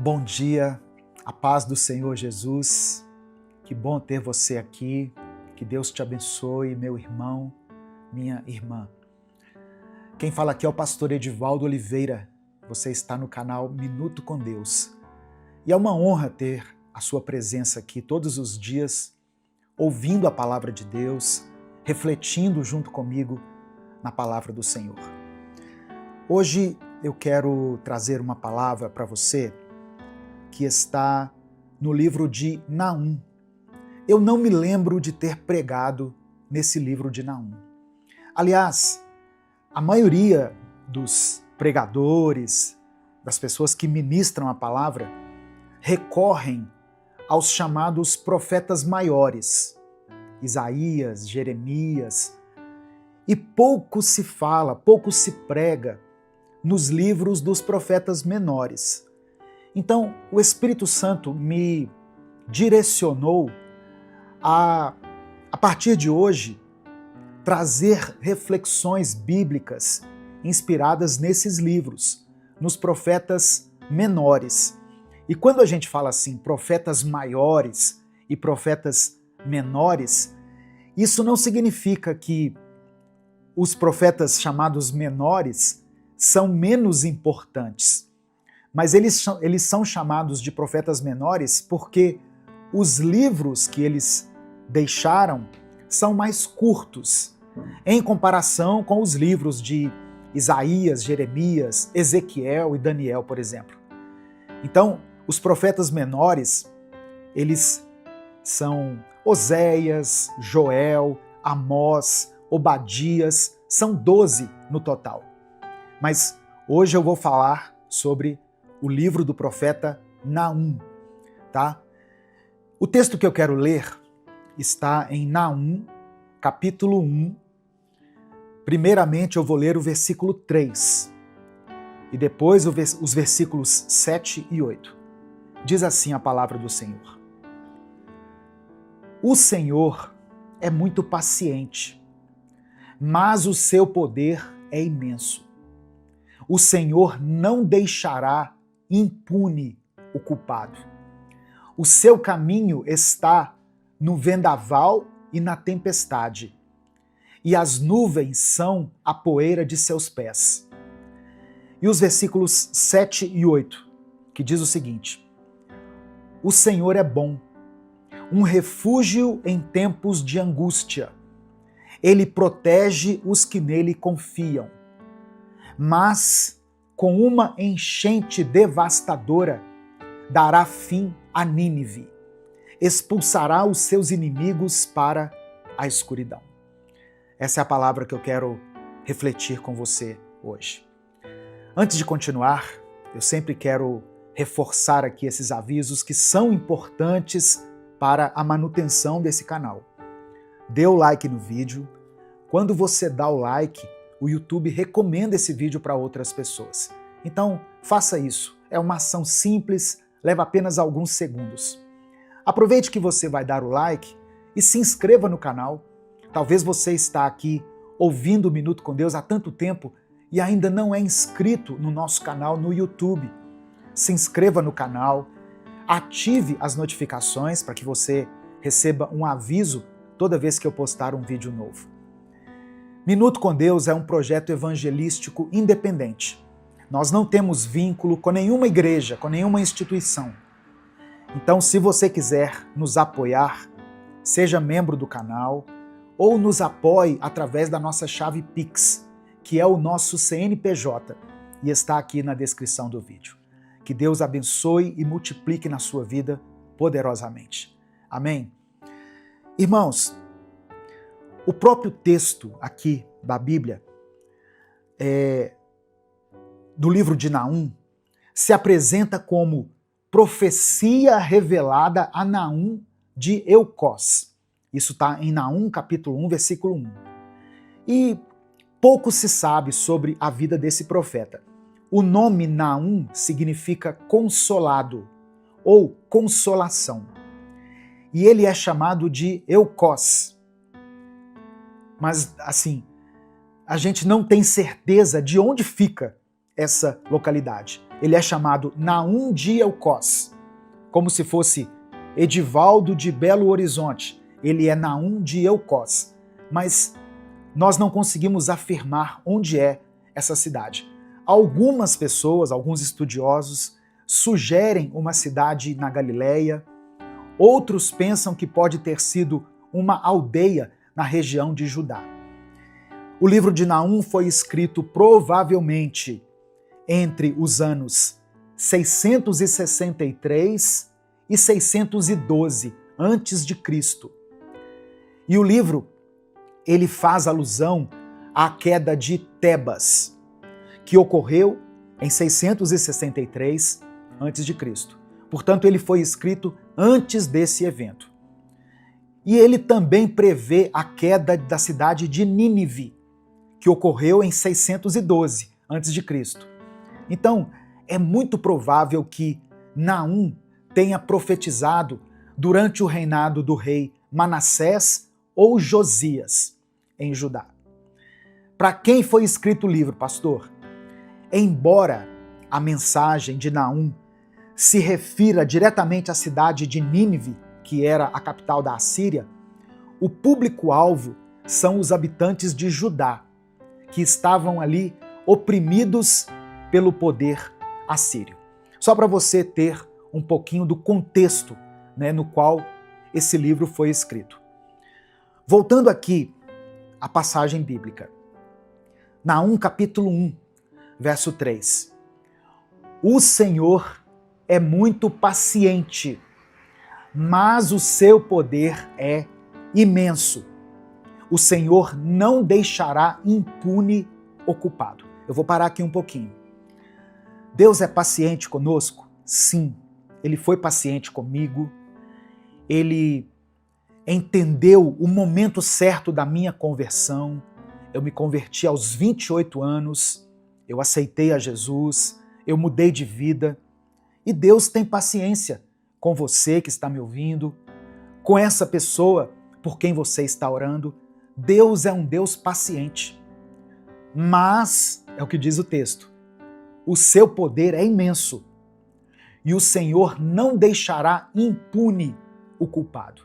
Bom dia, a paz do Senhor Jesus, que bom ter você aqui, que Deus te abençoe, meu irmão, minha irmã. Quem fala aqui é o pastor Edivaldo Oliveira, você está no canal Minuto com Deus. E é uma honra ter a sua presença aqui todos os dias, ouvindo a palavra de Deus, refletindo junto comigo na palavra do Senhor. Hoje eu quero trazer uma palavra para você que está no livro de Naum. Eu não me lembro de ter pregado nesse livro de Naum. Aliás, a maioria dos pregadores, das pessoas que ministram a palavra, recorrem aos chamados profetas maiores, Isaías, Jeremias, e pouco se fala, pouco se prega nos livros dos profetas menores. Então, o Espírito Santo me direcionou a partir de hoje, trazer reflexões bíblicas inspiradas nesses livros, nos profetas menores. E quando a gente fala assim, profetas maiores e profetas menores, isso não significa que os profetas chamados menores são menos importantes. Mas eles são chamados de profetas menores porque os livros que eles deixaram são mais curtos, em comparação com os livros de Isaías, Jeremias, Ezequiel e Daniel, por exemplo. Então, os profetas menores, eles são Oséias, Joel, Amós, Obadias, são 12 no total. Mas hoje eu vou falar sobre o livro do profeta Naum, tá? O texto que eu quero ler está em Naum, capítulo 1. Primeiramente eu vou ler o versículo 3 e depois os versículos 7 e 8. Diz assim a palavra do Senhor. O Senhor é muito paciente, mas o seu poder é imenso. O Senhor não deixará impune o culpado. O seu caminho está no vendaval e na tempestade, e as nuvens são a poeira de seus pés. E os versículos 7 e 8, que diz o seguinte: O Senhor é bom, um refúgio em tempos de angústia. Ele protege os que nele confiam. Mas com uma enchente devastadora, dará fim a Nínive, expulsará os seus inimigos para a escuridão. Essa é a palavra que eu quero refletir com você hoje. Antes de continuar, eu sempre quero reforçar aqui esses avisos que são importantes para a manutenção desse canal. Dê o like no vídeo. Quando você dá o like, o YouTube recomenda esse vídeo para outras pessoas. Então, faça isso. É uma ação simples, leva apenas alguns segundos. Aproveite que você vai dar o like e se inscreva no canal. Talvez você está aqui ouvindo o Minuto com Deus há tanto tempo e ainda não é inscrito no nosso canal no YouTube. Se inscreva no canal, ative as notificações para que você receba um aviso toda vez que eu postar um vídeo novo. Minuto com Deus é um projeto evangelístico independente. Nós não temos vínculo com nenhuma igreja, com nenhuma instituição. Então, se você quiser nos apoiar, seja membro do canal ou nos apoie através da nossa chave Pix, que é o nosso CNPJ, e está aqui na descrição do vídeo. Que Deus abençoe e multiplique na sua vida poderosamente. Amém? Irmãos, o próprio texto aqui da Bíblia, do livro de Naum, se apresenta como profecia revelada a Naum de Eucós. Isso está em Naum, capítulo 1, versículo 1. E pouco se sabe sobre a vida desse profeta. O nome Naum significa consolado ou consolação. E ele é chamado de Eucós. Mas, assim, a gente não tem certeza de onde fica essa localidade. Ele é chamado Naum de Elcós, como se fosse Edivaldo de Belo Horizonte. Ele é Naum de Elcós, mas nós não conseguimos afirmar onde é essa cidade. Algumas pessoas, alguns estudiosos, sugerem uma cidade na Galileia, outros pensam que pode ter sido uma aldeia na região de Judá. O livro de Naum foi escrito provavelmente entre os anos 663 e 612 antes de Cristo. E o livro ele faz alusão à queda de Tebas, que ocorreu em 663 antes de Cristo. Portanto, ele foi escrito antes desse evento. E ele também prevê a queda da cidade de Nínive, que ocorreu em 612 antes de Cristo. Então, é muito provável que Naum tenha profetizado durante o reinado do rei Manassés ou Josias em Judá. Para quem foi escrito o livro, pastor? Embora a mensagem de Naum se refira diretamente à cidade de Nínive, que era a capital da Assíria, o público-alvo são os habitantes de Judá, que estavam ali oprimidos pelo poder assírio. Só para você ter um pouquinho do contexto, no qual esse livro foi escrito. Voltando aqui à passagem bíblica. Naum capítulo 1, verso 3. O Senhor é muito paciente, mas o seu poder é imenso. O Senhor não deixará impune o culpado. Eu vou parar aqui um pouquinho. Deus é paciente conosco? Sim, Ele foi paciente comigo. Ele entendeu o momento certo da minha conversão. Eu me converti aos 28 anos, eu aceitei a Jesus, eu mudei de vida. E Deus tem paciência com você que está me ouvindo, com essa pessoa por quem você está orando. Deus é um Deus paciente. Mas, é o que diz o texto, o seu poder é imenso e o Senhor não deixará impune o culpado.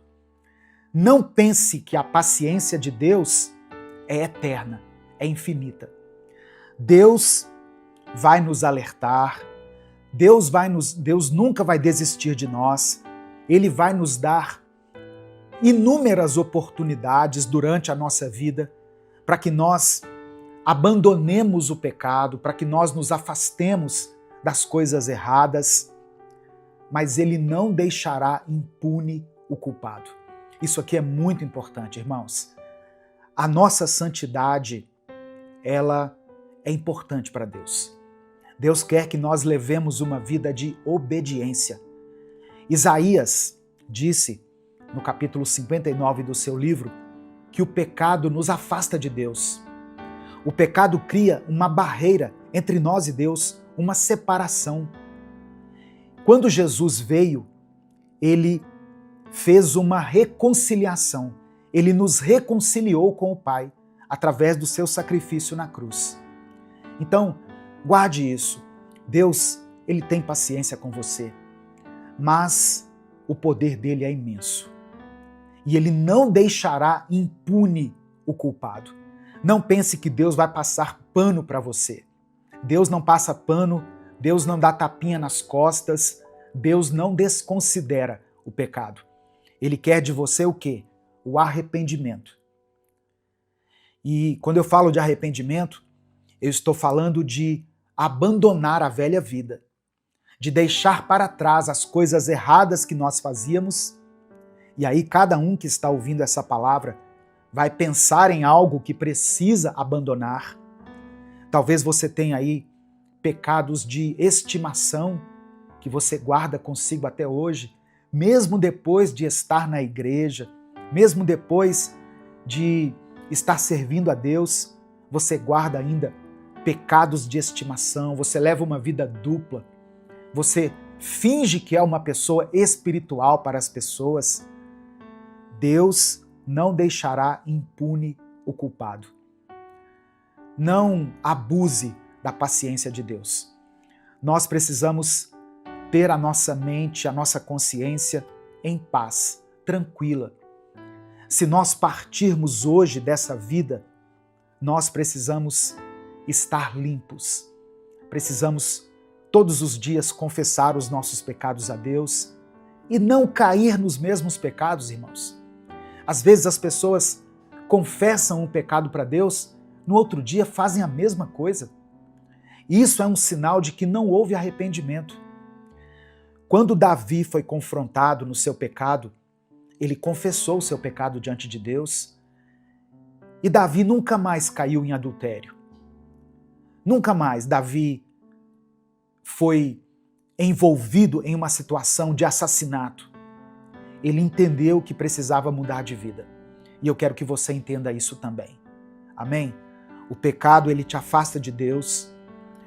Não pense que a paciência de Deus é eterna, é infinita. Deus vai nos alertar, Deus nunca vai desistir de nós, Ele vai nos dar inúmeras oportunidades durante a nossa vida para que nós abandonemos o pecado, para que nós nos afastemos das coisas erradas, mas Ele não deixará impune o culpado. Isso aqui é muito importante, irmãos. A nossa santidade, ela é importante para Deus. Deus quer que nós levemos uma vida de obediência. Isaías disse, no capítulo 59 do seu livro, que o pecado nos afasta de Deus. O pecado cria uma barreira entre nós e Deus, uma separação. Quando Jesus veio, Ele fez uma reconciliação. Ele nos reconciliou com o Pai através do seu sacrifício na cruz. Então, guarde isso. Deus, Ele tem paciência com você, mas o poder dele é imenso. E Ele não deixará impune o culpado. Não pense que Deus vai passar pano para você. Deus não passa pano, Deus não dá tapinha nas costas, Deus não desconsidera o pecado. Ele quer de você o quê? O arrependimento. E quando eu falo de arrependimento, eu estou falando de abandonar a velha vida, de deixar para trás as coisas erradas que nós fazíamos. E aí cada um que está ouvindo essa palavra vai pensar em algo que precisa abandonar. Talvez você tenha aí pecados de estimação que você guarda consigo até hoje, mesmo depois de estar na igreja, mesmo depois de estar servindo a Deus, você guarda ainda pecados de estimação, você leva uma vida dupla, você finge que é uma pessoa espiritual para as pessoas. Deus não deixará impune o culpado. Não abuse da paciência de Deus. Nós precisamos ter a nossa mente, a nossa consciência em paz, tranquila. Se nós partirmos hoje dessa vida, nós precisamos estar limpos. Precisamos todos os dias confessar os nossos pecados a Deus e não cair nos mesmos pecados, irmãos. Às vezes as pessoas confessam um pecado para Deus, no outro dia fazem a mesma coisa. Isso é um sinal de que não houve arrependimento. Quando Davi foi confrontado no seu pecado, ele confessou o seu pecado diante de Deus e Davi nunca mais caiu em adultério. Nunca mais Davi foi envolvido em uma situação de assassinato. Ele entendeu que precisava mudar de vida. E eu quero que você entenda isso também. Amém? O pecado, ele te afasta de Deus.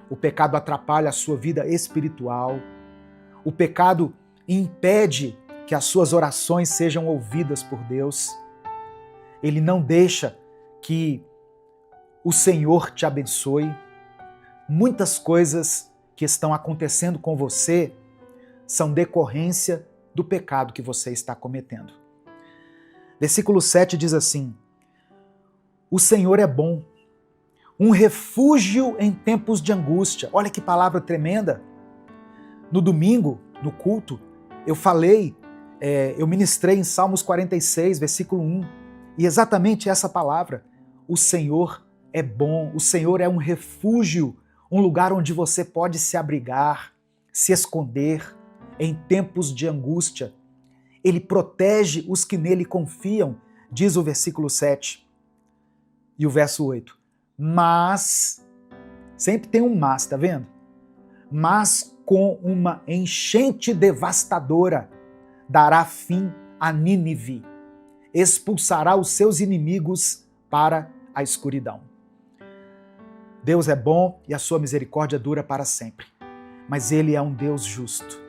O pecado atrapalha a sua vida espiritual. O pecado impede que as suas orações sejam ouvidas por Deus. Ele não deixa que o Senhor te abençoe. Muitas coisas que estão acontecendo com você são decorrência do pecado que você está cometendo. Versículo 7 diz assim: o Senhor é bom, um refúgio em tempos de angústia. Olha que palavra tremenda. No domingo, no culto, eu ministrei em Salmos 46, versículo 1, e exatamente essa palavra: o Senhor é bom, o Senhor é um refúgio, um lugar onde você pode se abrigar, se esconder em tempos de angústia. Ele protege os que nele confiam, diz o versículo 7. E o verso 8. Mas, sempre tem um mas, tá vendo? Mas com uma enchente devastadora dará fim a Nínive, expulsará os seus inimigos para a escuridão. Deus é bom e a sua misericórdia dura para sempre. Mas Ele é um Deus justo.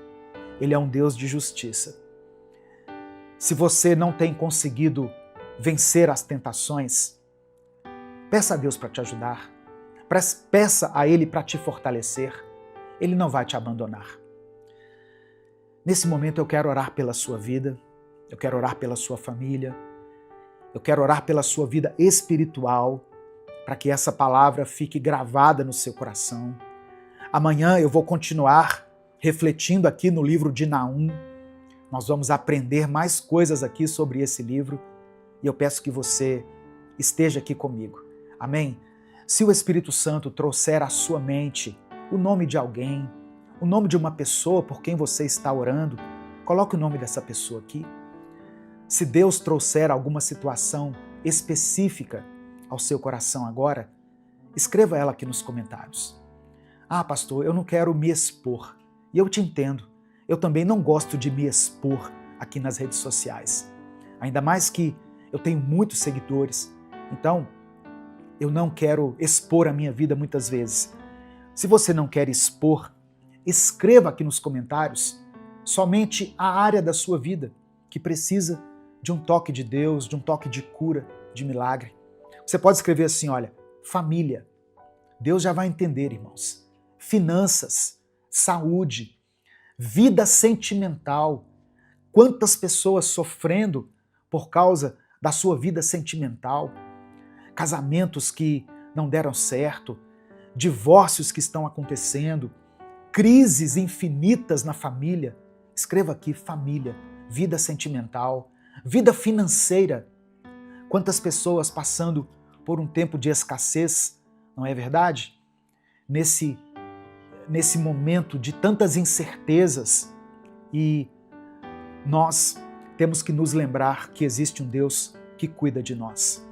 Ele é um Deus de justiça. Se você não tem conseguido vencer as tentações, peça a Deus para te ajudar. Peça a Ele para te fortalecer. Ele não vai te abandonar. Nesse momento eu quero orar pela sua vida, eu quero orar pela sua família, eu quero orar pela sua vida espiritual, para que essa palavra fique gravada no seu coração. Amanhã eu vou continuar refletindo aqui no livro de Naum. Nós vamos aprender mais coisas aqui sobre esse livro e eu peço que você esteja aqui comigo. Amém? Se o Espírito Santo trouxer à sua mente o nome de alguém, o nome de uma pessoa por quem você está orando, coloque o nome dessa pessoa aqui. Se Deus trouxer alguma situação específica ao seu coração agora, escreva ela aqui nos comentários. Ah, pastor, eu não quero me expor. E eu te entendo. Eu também não gosto de me expor aqui nas redes sociais. Ainda mais que eu tenho muitos seguidores. Então, eu não quero expor a minha vida muitas vezes. Se você não quer expor, escreva aqui nos comentários somente a área da sua vida que precisa de um toque de Deus, de um toque de cura, de milagre. Você pode escrever assim, olha, família. Deus já vai entender, irmãos. Finanças, saúde, vida sentimental. Quantas pessoas sofrendo por causa da sua vida sentimental. Casamentos que não deram certo, divórcios que estão acontecendo, crises infinitas na família. Escreva aqui, família, vida sentimental, vida financeira. Quantas pessoas passando por um tempo de escassez, não é verdade? Nesse momento de tantas incertezas, e nós temos que nos lembrar que existe um Deus que cuida de nós.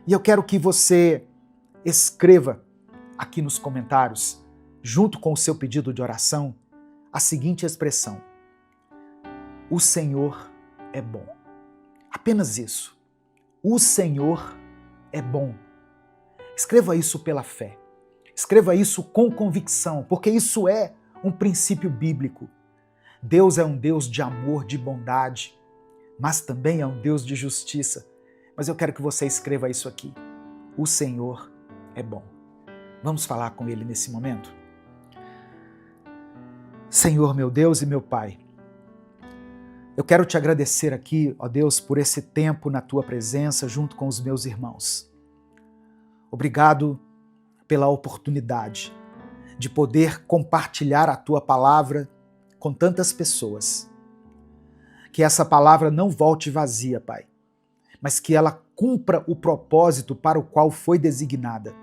E eu quero que você escreva aqui nos comentários, junto com o seu pedido de oração, a seguinte expressão: o Senhor é bom. Apenas isso. O Senhor é bom. Escreva isso pela fé. Escreva isso com convicção, porque isso é um princípio bíblico. Deus é um Deus de amor, de bondade, mas também é um Deus de justiça. Mas eu quero que você escreva isso aqui. O Senhor é bom. Vamos falar com Ele nesse momento? Senhor, meu Deus e meu Pai, eu quero te agradecer aqui, ó Deus, por esse tempo na Tua presença junto com os meus irmãos. Obrigado pela oportunidade de poder compartilhar a Tua palavra com tantas pessoas. Que essa palavra não volte vazia, Pai, mas que ela cumpra o propósito para o qual foi designada.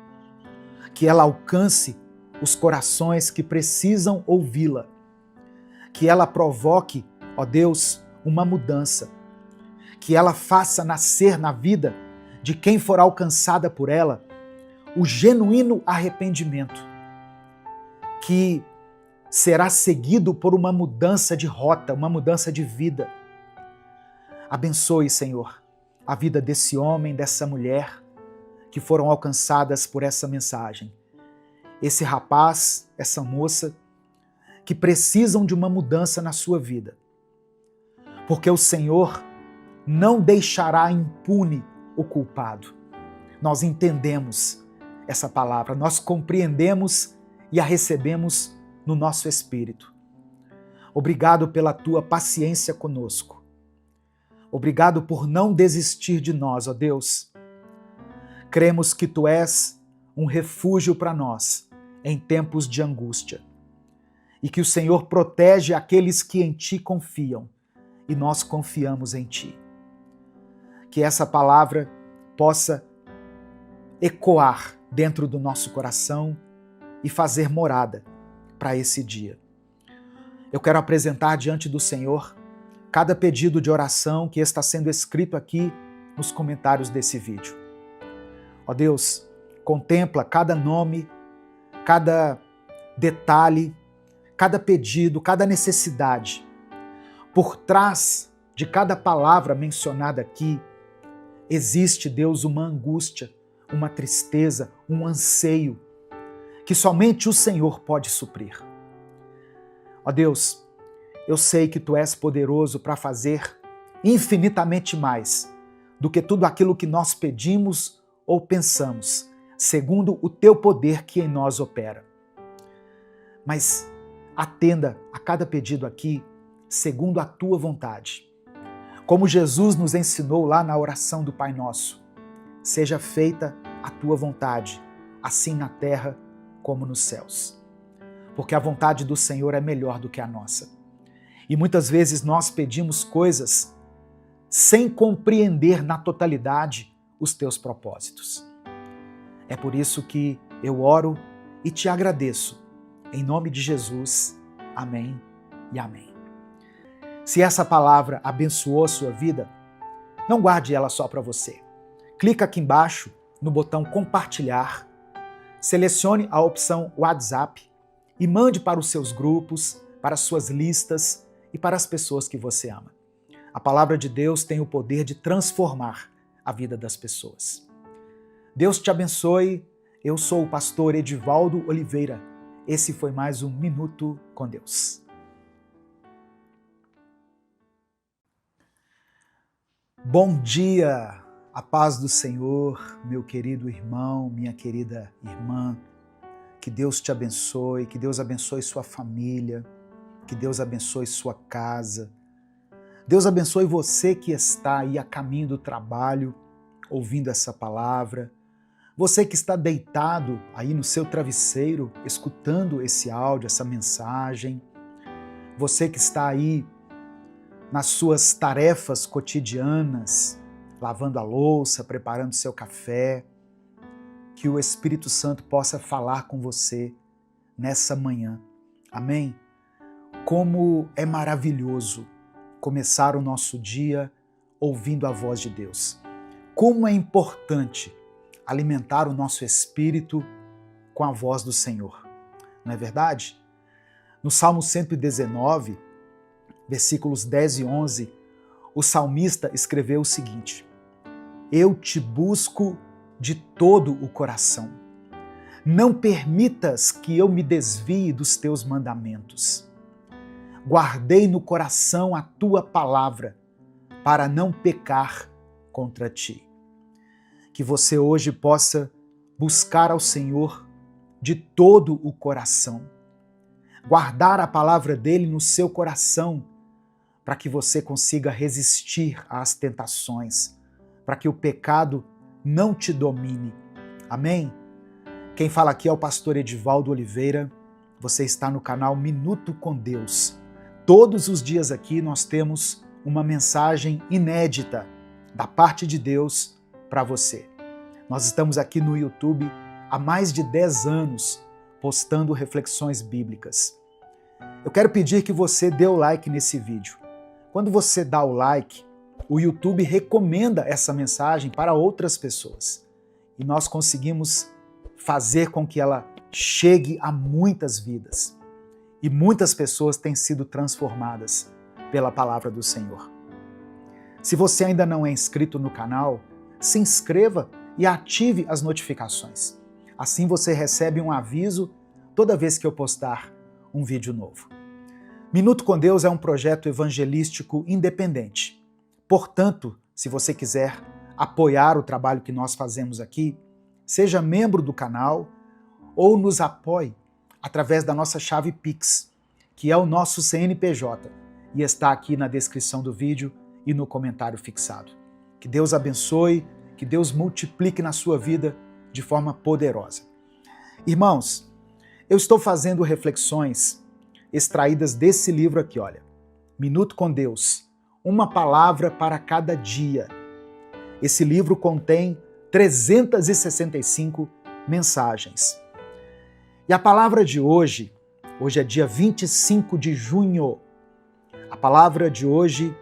Que ela alcance os corações que precisam ouvi-la. Que ela provoque, ó Deus, uma mudança. Que ela faça nascer na vida de quem for alcançada por ela o genuíno arrependimento, que será seguido por uma mudança de rota, uma mudança de vida. Abençoe, Senhor, a vida desse homem, dessa mulher que foram alcançadas por essa mensagem. Esse rapaz, essa moça, que precisam de uma mudança na sua vida. Porque o Senhor não deixará impune o culpado. Nós entendemos essa palavra, nós compreendemos e a recebemos no nosso espírito. Obrigado pela tua paciência conosco. Obrigado por não desistir de nós, ó Deus. Cremos que tu és um refúgio para nós em tempos de angústia e que o Senhor protege aqueles que em ti confiam e nós confiamos em ti. Que essa palavra possa ecoar dentro do nosso coração e fazer morada para esse dia. Eu quero apresentar diante do Senhor cada pedido de oração que está sendo escrito aqui nos comentários desse vídeo. Ó Deus, contempla cada nome, cada detalhe, cada pedido, cada necessidade. Por trás de cada palavra mencionada aqui, existe, Deus, uma angústia, uma tristeza, um anseio que somente o Senhor pode suprir. Ó Deus, eu sei que Tu és poderoso para fazer infinitamente mais do que tudo aquilo que nós pedimos ou pensamos, segundo o Teu poder que em nós opera. Mas atenda a cada pedido aqui, segundo a Tua vontade. Como Jesus nos ensinou lá na oração do Pai Nosso, seja feita a Tua vontade, assim na terra como nos céus. Porque a vontade do Senhor é melhor do que a nossa. E muitas vezes nós pedimos coisas sem compreender na totalidade os Teus propósitos. É por isso que eu oro e te agradeço. Em nome de Jesus, amém e amém. Se essa palavra abençoou a sua vida, não guarde ela só para você. Clica aqui embaixo no botão compartilhar, selecione a opção WhatsApp e mande para os seus grupos, para as suas listas e para as pessoas que você ama. A palavra de Deus tem o poder de transformar a vida das pessoas. Deus te abençoe. Eu sou o pastor Edivaldo Oliveira. Esse foi mais um Minuto com Deus. Bom dia, a paz do Senhor, meu querido irmão, minha querida irmã. Que Deus te abençoe, que Deus abençoe sua família, que Deus abençoe sua casa. Deus abençoe você que está aí a caminho do trabalho, ouvindo essa palavra. Você que está deitado aí no seu travesseiro, escutando esse áudio, essa mensagem. Você que está aí nas suas tarefas cotidianas, lavando a louça, preparando seu café, que o Espírito Santo possa falar com você nessa manhã. Amém? Como é maravilhoso começar o nosso dia ouvindo a voz de Deus. Como é importante alimentar o nosso espírito com a voz do Senhor. Não é verdade? No Salmo 119, versículos 10 e 11, o salmista escreveu o seguinte: Eu te busco de todo o coração. Não permitas que eu me desvie dos teus mandamentos. Guardei no coração a tua palavra para não pecar contra ti. Que você hoje possa buscar ao Senhor de todo o coração. Guardar a palavra dele no seu coração, para que você consiga resistir às tentações, para que o pecado não te domine. Amém? Quem fala aqui é o pastor Edivaldo Oliveira. Você está no canal Minuto com Deus. Todos os dias aqui nós temos uma mensagem inédita da parte de Deus para você. Nós estamos aqui no YouTube há mais de 10 anos postando reflexões bíblicas. Eu quero pedir que você dê o like nesse vídeo. Quando você dá o like, o YouTube recomenda essa mensagem para outras pessoas. E nós conseguimos fazer com que ela chegue a muitas vidas. E muitas pessoas têm sido transformadas pela palavra do Senhor. Se você ainda não é inscrito no canal, se inscreva e ative as notificações. Assim você recebe um aviso toda vez que eu postar um vídeo novo. Minuto com Deus é um projeto evangelístico independente. Portanto, se você quiser apoiar o trabalho que nós fazemos aqui, seja membro do canal ou nos apoie através da nossa chave Pix, que é o nosso CNPJ, e está aqui na descrição do vídeo e no comentário fixado. Que Deus abençoe, que Deus multiplique na sua vida de forma poderosa. Irmãos, eu estou fazendo reflexões extraídas desse livro aqui, olha. Minuto com Deus, uma palavra para cada dia. Esse livro contém 365 mensagens. E a palavra de hoje é dia 25 de junho. A palavra de hoje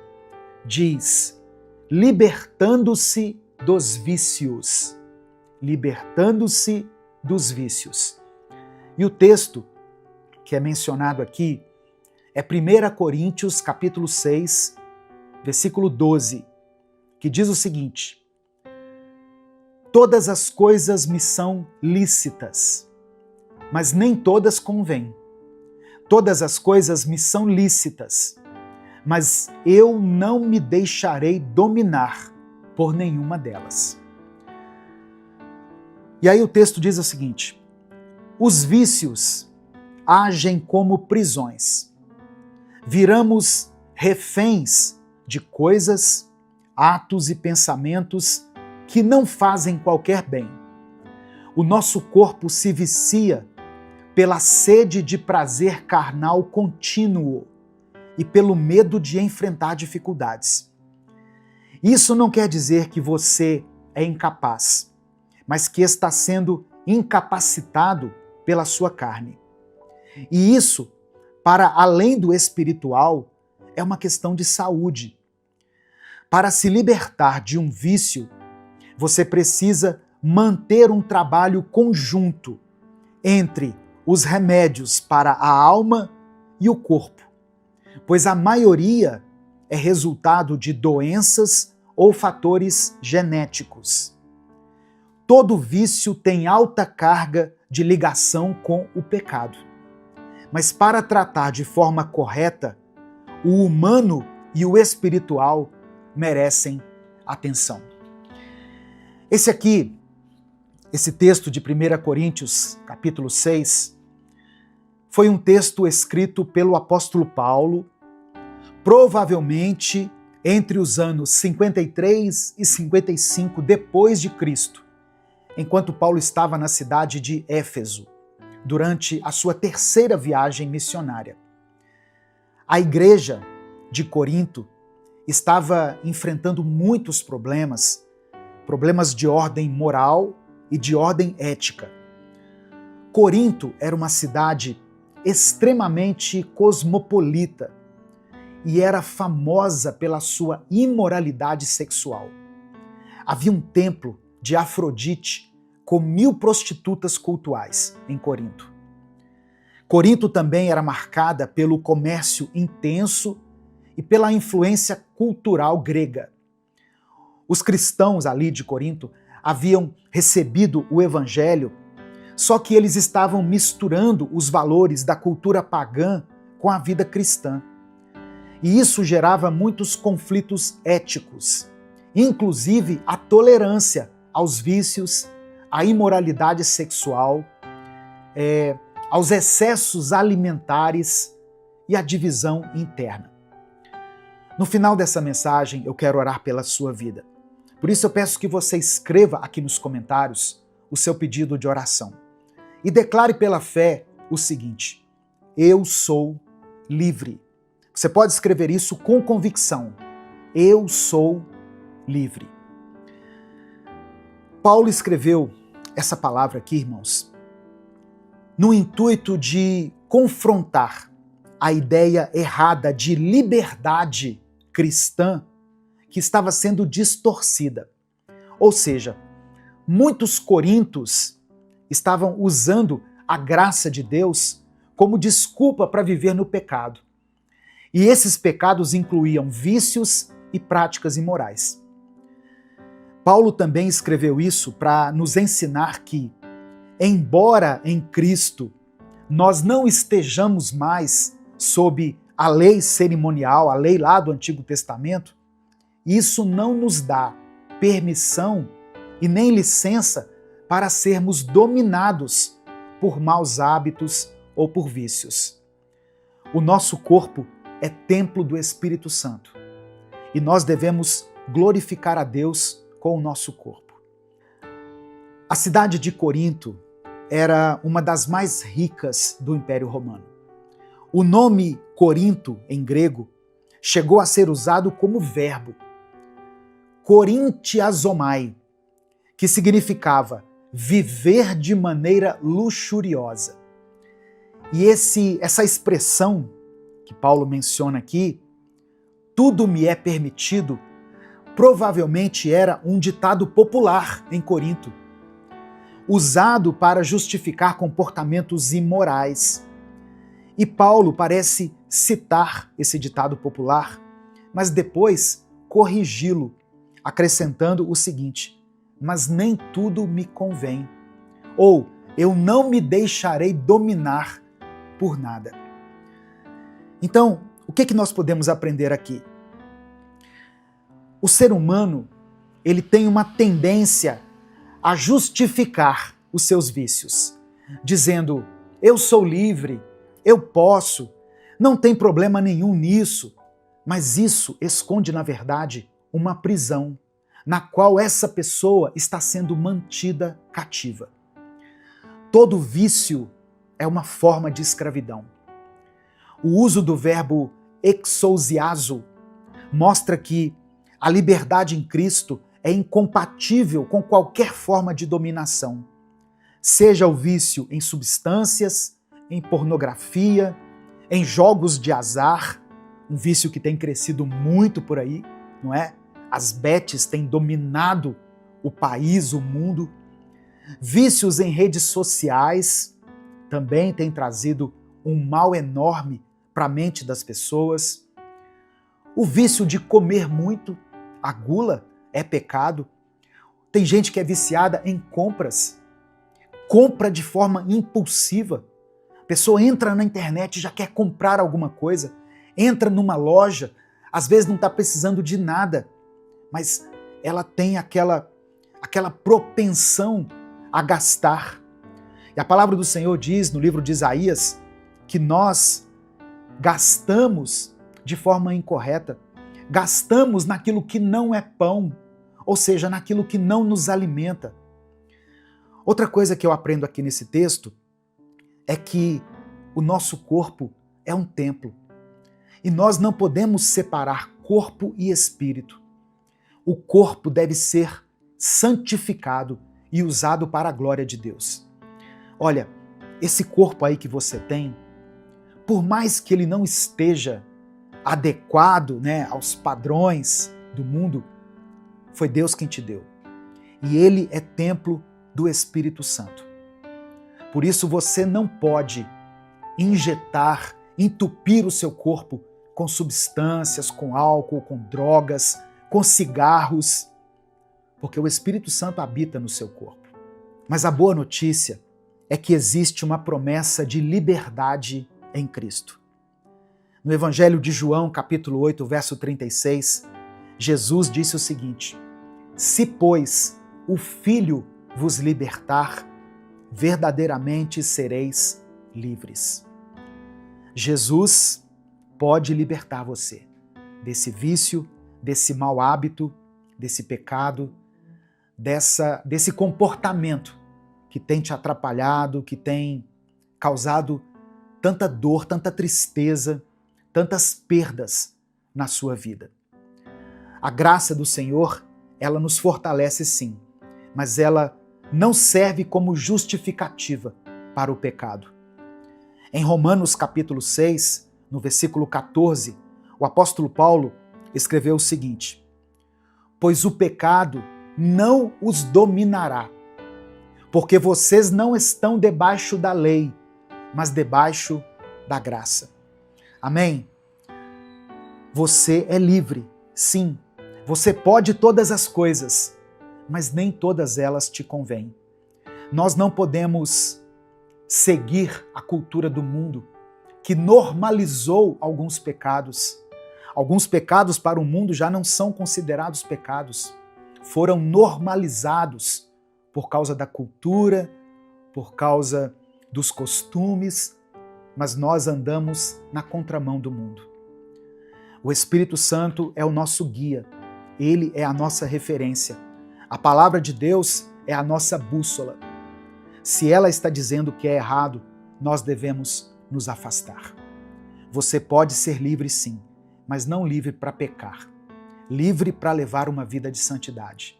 diz: libertando-se dos vícios. Libertando-se dos vícios. E o texto que é mencionado aqui é 1 Coríntios capítulo 6, versículo 12, que diz o seguinte: todas as coisas me são lícitas, mas nem todas convêm. Todas as coisas me são lícitas, mas eu não me deixarei dominar por nenhuma delas. E aí o texto diz o seguinte: os vícios agem como prisões. Viramos reféns de coisas, atos e pensamentos que não fazem qualquer bem. O nosso corpo se vicia pela sede de prazer carnal contínuo e pelo medo de enfrentar dificuldades. Isso não quer dizer que você é incapaz, mas que está sendo incapacitado pela sua carne. E isso, para além do espiritual, é uma questão de saúde. Para se libertar de um vício, você precisa manter um trabalho conjunto entre os remédios para a alma e o corpo, pois a maioria é resultado de doenças ou fatores genéticos. Todo vício tem alta carga de ligação com o pecado. Mas para tratar de forma correta, o humano e o espiritual merecem atenção. Esse texto de 1 Coríntios, capítulo 6, foi um texto escrito pelo apóstolo Paulo, provavelmente entre os anos 53 e 55 depois de Cristo, enquanto Paulo estava na cidade de Éfeso, durante a sua terceira viagem missionária. A igreja de Corinto estava enfrentando muitos problemas de ordem moral e de ordem ética. Corinto era uma cidade extremamente cosmopolita e era famosa pela sua imoralidade sexual. Havia um templo de Afrodite com 1000 prostitutas cultuais em Corinto. Corinto também era marcada pelo comércio intenso e pela influência cultural grega. Os cristãos ali de Corinto haviam recebido o evangelho, só que eles estavam misturando os valores da cultura pagã com a vida cristã. E isso gerava muitos conflitos éticos, inclusive a tolerância aos vícios, à imoralidade sexual aos excessos alimentares e à divisão interna. No final dessa mensagem, eu quero orar pela sua vida. Por isso eu peço que você escreva aqui nos comentários o seu pedido de oração e declare pela fé o seguinte: eu sou livre. Você pode escrever isso com convicção. Eu sou livre. Paulo escreveu essa palavra aqui, irmãos, no intuito de confrontar a ideia errada de liberdade cristã que estava sendo distorcida. Ou seja, muitos coríntios estavam usando a graça de Deus como desculpa para viver no pecado. E esses pecados incluíam vícios e práticas imorais. Paulo também escreveu isso para nos ensinar que, embora em Cristo nós não estejamos mais sob a lei cerimonial, a lei lá do Antigo Testamento, isso não nos dá permissão e nem licença para sermos dominados por maus hábitos ou por vícios. O nosso corpo é templo do Espírito Santo e nós devemos glorificar a Deus com o nosso corpo. A cidade de Corinto era uma das mais ricas do Império Romano. O nome Corinto, em grego, chegou a ser usado como verbo, korintiazomai, que significava viver de maneira luxuriosa. E essa expressão que Paulo menciona aqui, tudo me é permitido, provavelmente era um ditado popular em Corinto, usado para justificar comportamentos imorais. E Paulo parece citar esse ditado popular, mas depois corrigi-lo, acrescentando o seguinte: mas nem tudo me convém, ou eu não me deixarei dominar por nada. Então, o que nós podemos aprender aqui? O ser humano, ele tem uma tendência a justificar os seus vícios, dizendo: eu sou livre, eu posso, não tem problema nenhum nisso. Mas isso esconde, na verdade, uma prisão, na qual essa pessoa está sendo mantida cativa. Todo vício é uma forma de escravidão. O uso do verbo exousiazo mostra que a liberdade em Cristo é incompatível com qualquer forma de dominação, seja o vício em substâncias, em pornografia, em jogos de azar, um vício que tem crescido muito por aí, não é? As bets têm dominado o país, o mundo. Vícios em redes sociais também têm trazido um mal enorme para a mente das pessoas. O vício de comer muito, a gula, é pecado. Tem gente que é viciada em compras, compra de forma impulsiva. A pessoa entra na internet e já quer comprar alguma coisa, entra numa loja, às vezes não está precisando de nada, mas ela tem aquela propensão a gastar. E a palavra do Senhor diz no livro de Isaías que nós gastamos de forma incorreta, gastamos naquilo que não é pão, ou seja, naquilo que não nos alimenta. Outra coisa que eu aprendo aqui nesse texto é que o nosso corpo é um templo e nós não podemos separar corpo e espírito. O corpo deve ser santificado e usado para a glória de Deus. Olha, esse corpo aí que você tem, por mais que ele não esteja adequado, né, aos padrões do mundo, foi Deus quem te deu. E ele é templo do Espírito Santo. Por isso você não pode injetar, entupir o seu corpo com substâncias, com álcool, com drogas, com cigarros, porque o Espírito Santo habita no seu corpo. Mas a boa notícia é que existe uma promessa de liberdade em Cristo. No Evangelho de João, capítulo 8, verso 36, Jesus disse o seguinte: se, pois, o Filho vos libertar, verdadeiramente sereis livres. Jesus pode libertar você desse vício, desse mau hábito, desse pecado, desse comportamento que tem te atrapalhado, que tem causado tanta dor, tanta tristeza, tantas perdas na sua vida. A graça do Senhor, ela nos fortalece sim, mas ela não serve como justificativa para o pecado. Em Romanos capítulo 6, no versículo 14, o apóstolo Paulo escreveu o seguinte: pois o pecado não os dominará, porque vocês não estão debaixo da lei, mas debaixo da graça. Amém? Você é livre, sim. Você pode todas as coisas, mas nem todas elas te convêm. Nós não podemos seguir a cultura do mundo, que normalizou alguns pecados. Alguns pecados para o mundo já não são considerados pecados. Foram normalizados por causa da cultura, por causa dos costumes, mas nós andamos na contramão do mundo. O Espírito Santo é o nosso guia, ele é a nossa referência. A palavra de Deus é a nossa bússola. Se ela está dizendo que é errado, nós devemos nos afastar. Você pode ser livre sim, mas não livre para pecar. Livre para levar uma vida de santidade.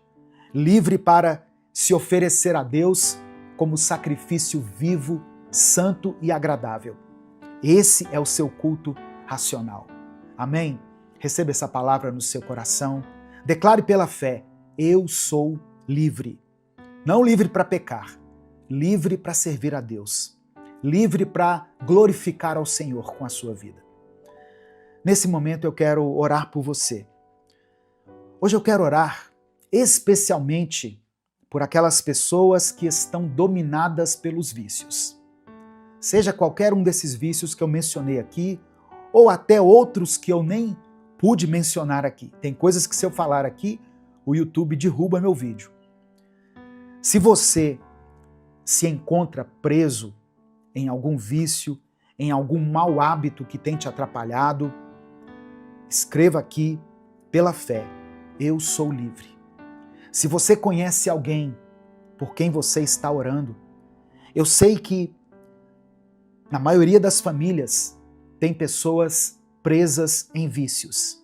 Livre para se oferecer a Deus como sacrifício vivo, santo e agradável. Esse é o seu culto racional. Amém? Receba essa palavra no seu coração. Declare pela fé: eu sou livre. Não livre para pecar, livre para servir a Deus. Livre para glorificar ao Senhor com a sua vida. Nesse momento eu quero orar por você. Hoje eu quero orar especialmente por aquelas pessoas que estão dominadas pelos vícios. Seja qualquer um desses vícios que eu mencionei aqui, ou até outros que eu nem pude mencionar aqui. Tem coisas que se eu falar aqui, o YouTube derruba meu vídeo. Se você se encontra preso em algum vício, em algum mau hábito que tem te atrapalhado, escreva aqui pela fé: eu sou livre. Se você conhece alguém por quem você está orando, eu sei que na maioria das famílias tem pessoas presas em vícios.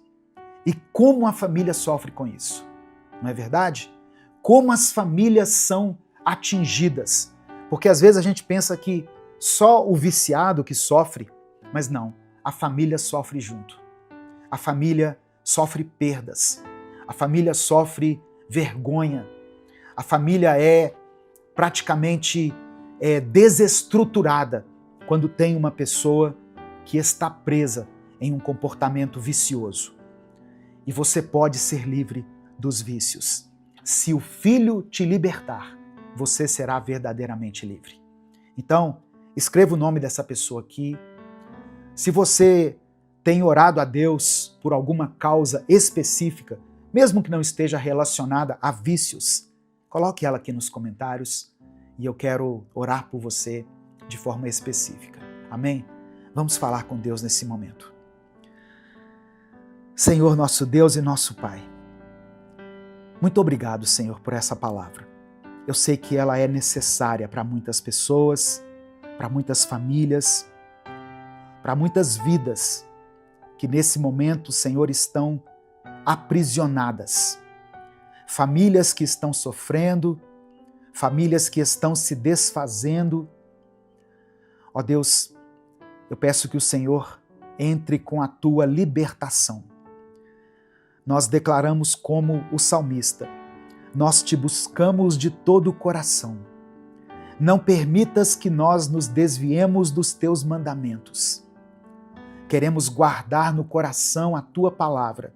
E como a família sofre com isso? Não é verdade? Como as famílias são atingidas. Porque às vezes a gente pensa que só o viciado que sofre, mas não, a família sofre junto. A família sofre perdas. A família sofre vergonha. A família é praticamente desestruturada quando tem uma pessoa que está presa em um comportamento vicioso. E você pode ser livre dos vícios. Se o Filho te libertar, você será verdadeiramente livre. Então, escreva o nome dessa pessoa aqui. Se você tem orado a Deus por alguma causa específica, mesmo que não esteja relacionada a vícios, coloque ela aqui nos comentários e eu quero orar por você de forma específica. Amém? Vamos falar com Deus nesse momento. Senhor, nosso Deus e nosso Pai, muito obrigado, Senhor, por essa palavra. Eu sei que ela é necessária para muitas pessoas, para muitas famílias, para muitas vidas que nesse momento, Senhor, estão aprisionadas. Famílias que estão sofrendo, famílias que estão se desfazendo. Ó Deus, eu peço que o Senhor entre com a tua libertação. Nós declaramos como o salmista: nós te buscamos de todo o coração. Não permitas que nós nos desviemos dos teus mandamentos. Queremos guardar no coração a tua palavra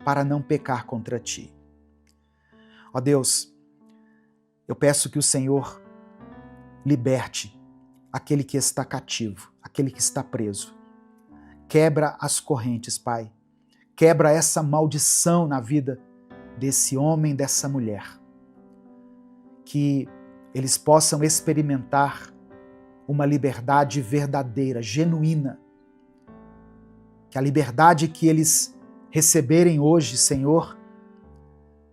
para não pecar contra ti. Ó Deus, eu peço que o Senhor liberte aquele que está cativo, aquele que está preso. Quebra as correntes, Pai. Quebra essa maldição na vida desse homem, dessa mulher. Que eles possam experimentar uma liberdade verdadeira, genuína. Que a liberdade que eles receberem hoje, Senhor,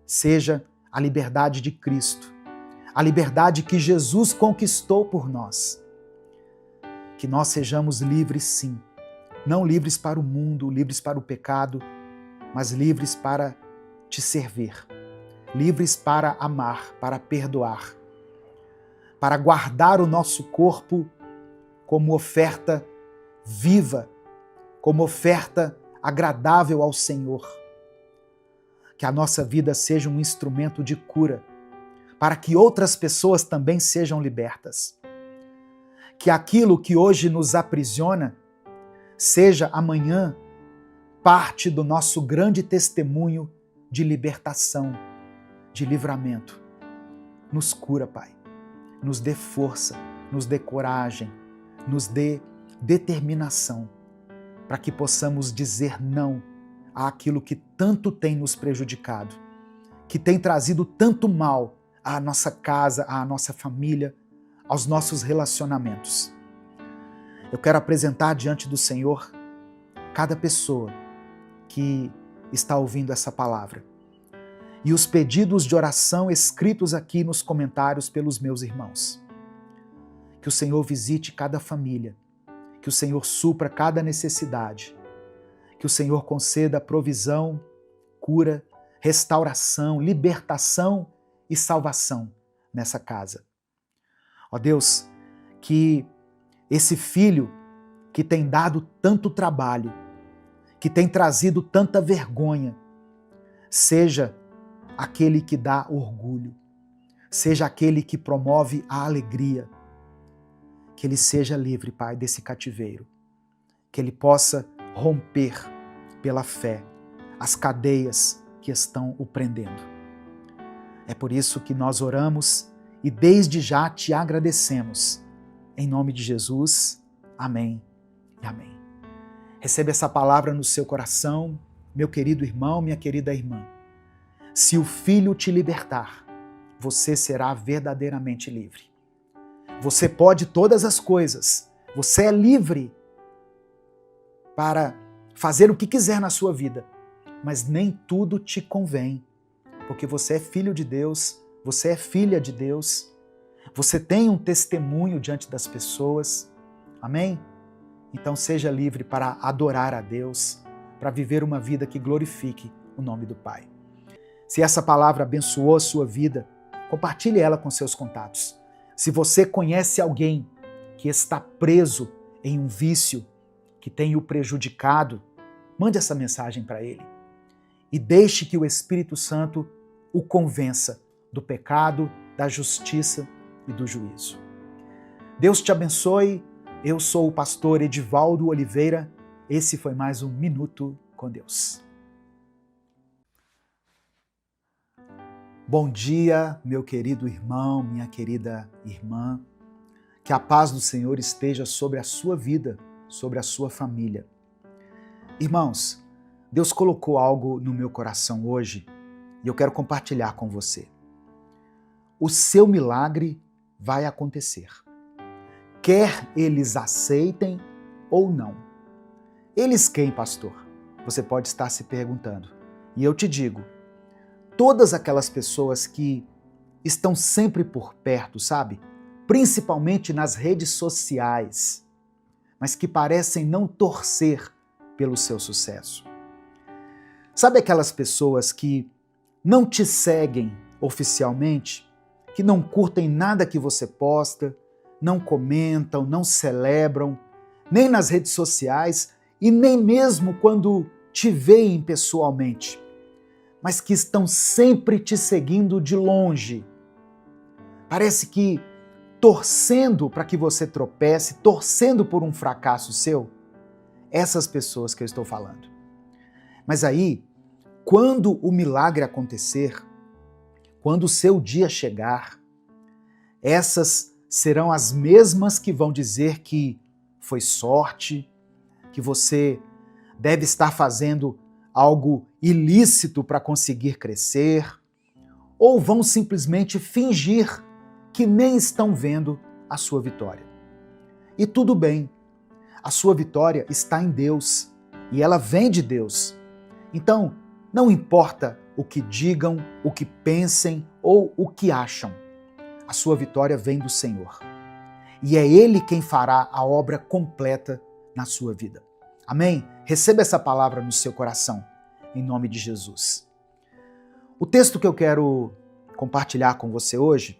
seja a liberdade de Cristo, a liberdade que Jesus conquistou por nós. Que nós sejamos livres, sim, não livres para o mundo, livres para o pecado, mas livres para te servir, livres para amar, para perdoar, para guardar o nosso corpo como oferta viva, como oferta agradável ao Senhor. Que a nossa vida seja um instrumento de cura, para que outras pessoas também sejam libertas. Que aquilo que hoje nos aprisiona seja amanhã parte do nosso grande testemunho de libertação, de livramento. Nos cura, Pai. Nos dê força, nos dê coragem, nos dê determinação, para que possamos dizer não àquilo que tanto tem nos prejudicado, que tem trazido tanto mal à nossa casa, à nossa família, aos nossos relacionamentos. Eu quero apresentar diante do Senhor cada pessoa que está ouvindo essa palavra e os pedidos de oração escritos aqui nos comentários pelos meus irmãos. Que o Senhor visite cada família, que o Senhor supra cada necessidade, que o Senhor conceda provisão, cura, restauração, libertação e salvação nessa casa. Ó Deus, que esse filho que tem dado tanto trabalho, que tem trazido tanta vergonha, seja aquele que dá orgulho, seja aquele que promove a alegria, que ele seja livre, Pai, desse cativeiro, que ele possa romper pela fé as cadeias que estão o prendendo. É por isso que nós oramos e desde já te agradecemos. Em nome de Jesus, amém e amém. Receba essa palavra no seu coração, meu querido irmão, minha querida irmã. Se o Filho te libertar, você será verdadeiramente livre. Você pode todas as coisas, você é livre para fazer o que quiser na sua vida, mas nem tudo te convém, porque você é filho de Deus, você é filha de Deus, você tem um testemunho diante das pessoas, amém? Então seja livre para adorar a Deus, para viver uma vida que glorifique o nome do Pai. Se essa palavra abençoou a sua vida, compartilhe ela com seus contatos. Se você conhece alguém que está preso em um vício que tem o prejudicado, mande essa mensagem para ele e deixe que o Espírito Santo o convença do pecado, da justiça e do juízo. Deus te abençoe. Eu sou o pastor Edivaldo Oliveira. Esse foi mais um Minuto com Deus. Bom dia, meu querido irmão, minha querida irmã. Que a paz do Senhor esteja sobre a sua vida, sobre a sua família. Irmãos, Deus colocou algo no meu coração hoje e eu quero compartilhar com você. O seu milagre vai acontecer, quer eles aceitem ou não. Eles quem, pastor? Você pode estar se perguntando. E eu te digo, todas aquelas pessoas que estão sempre por perto, sabe? Principalmente nas redes sociais, mas que parecem não torcer pelo seu sucesso. Sabe aquelas pessoas que não te seguem oficialmente, que não curtem nada que você posta, não comentam, não celebram, nem nas redes sociais e nem mesmo quando te veem pessoalmente, mas que estão sempre te seguindo de longe. Parece que torcendo para que você tropece, torcendo por um fracasso seu. Essas pessoas que eu estou falando. Mas aí, quando o milagre acontecer, quando o seu dia chegar, essas serão as mesmas que vão dizer que foi sorte, que você deve estar fazendo algo ilícito para conseguir crescer, ou vão simplesmente fingir que nem estão vendo a sua vitória. E tudo bem, a sua vitória está em Deus e ela vem de Deus. Então, não importa o que digam, o que pensem ou o que acham, a sua vitória vem do Senhor. E é Ele quem fará a obra completa na sua vida. Amém? Receba essa palavra no seu coração, em nome de Jesus. O texto que eu quero compartilhar com você hoje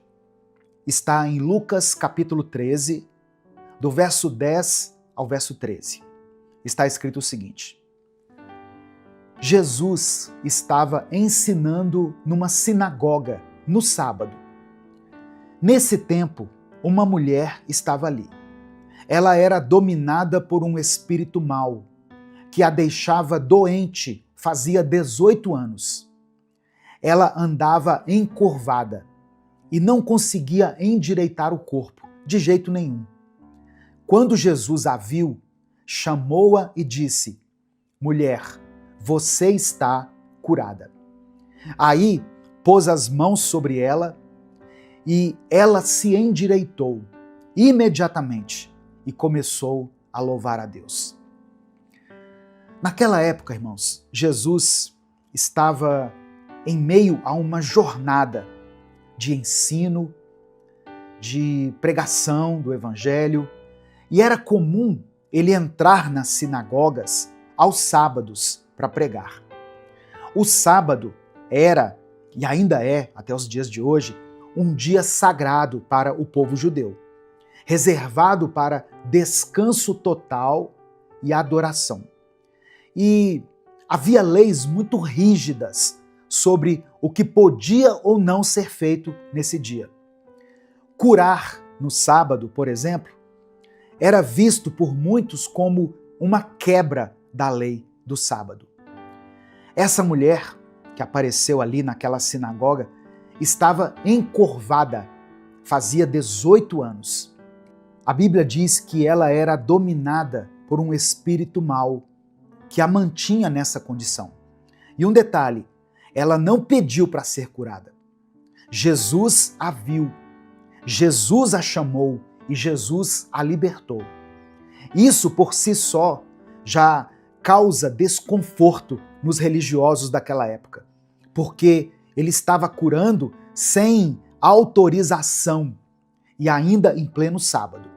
está em Lucas capítulo 13, do verso 10 ao verso 13. Está escrito o seguinte: Jesus estava ensinando numa sinagoga no sábado. Nesse tempo, uma mulher estava ali. Ela era dominada por um espírito mau, que a deixava doente fazia 18 anos. Ela andava encurvada e não conseguia endireitar o corpo, de jeito nenhum. Quando Jesus a viu, chamou-a e disse: Mulher, você está curada. Aí pôs as mãos sobre ela e ela se endireitou imediatamente e começou a louvar a Deus. Naquela época, irmãos, Jesus estava em meio a uma jornada de ensino, de pregação do Evangelho, e era comum ele entrar nas sinagogas aos sábados para pregar. O sábado era, e ainda é até os dias de hoje, um dia sagrado para o povo judeu, reservado para descanso total e adoração. E havia leis muito rígidas sobre o que podia ou não ser feito nesse dia. Curar no sábado, por exemplo, era visto por muitos como uma quebra da lei do sábado. Essa mulher que apareceu ali naquela sinagoga estava encurvada, fazia 18 anos. A Bíblia diz que ela era dominada por um espírito mau que a mantinha nessa condição. E um detalhe, ela não pediu para ser curada. Jesus a viu, Jesus a chamou e Jesus a libertou. Isso por si só já causa desconforto nos religiosos daquela época, porque ele estava curando sem autorização e ainda em pleno sábado.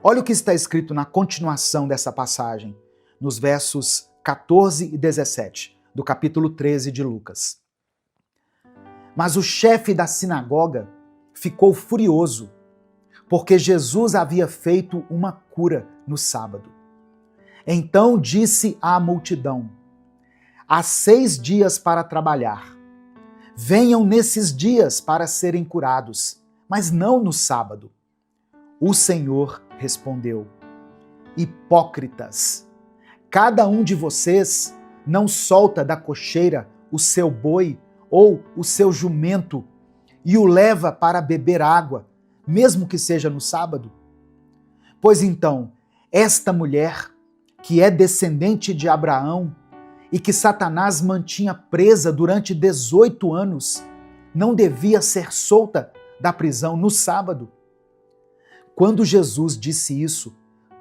Olha o que está escrito na continuação dessa passagem, nos versos 14 e 17, do capítulo 13 de Lucas. Mas o chefe da sinagoga ficou furioso, porque Jesus havia feito uma cura no sábado. Então disse à multidão: há 6 dias para trabalhar. Venham nesses dias para serem curados, mas não no sábado. O Senhor respondeu: hipócritas, cada um de vocês não solta da cocheira o seu boi ou o seu jumento e o leva para beber água, mesmo que seja no sábado? Pois então, esta mulher, que é descendente de Abraão e que Satanás mantinha presa durante 18 anos, não devia ser solta da prisão no sábado? Quando Jesus disse isso,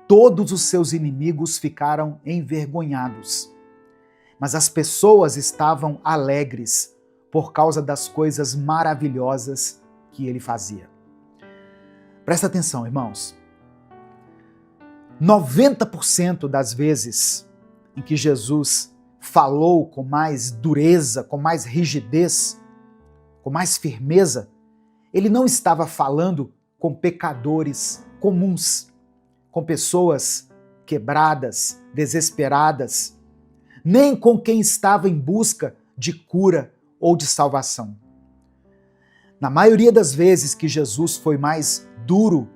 todos os seus inimigos ficaram envergonhados. Mas as pessoas estavam alegres por causa das coisas maravilhosas que ele fazia. Presta atenção, irmãos. 90% das vezes em que Jesus falou com mais dureza, com mais rigidez, com mais firmeza, ele não estava falando com pecadores comuns, com pessoas quebradas, desesperadas, nem com quem estava em busca de cura ou de salvação. Na maioria das vezes que Jesus foi mais duro,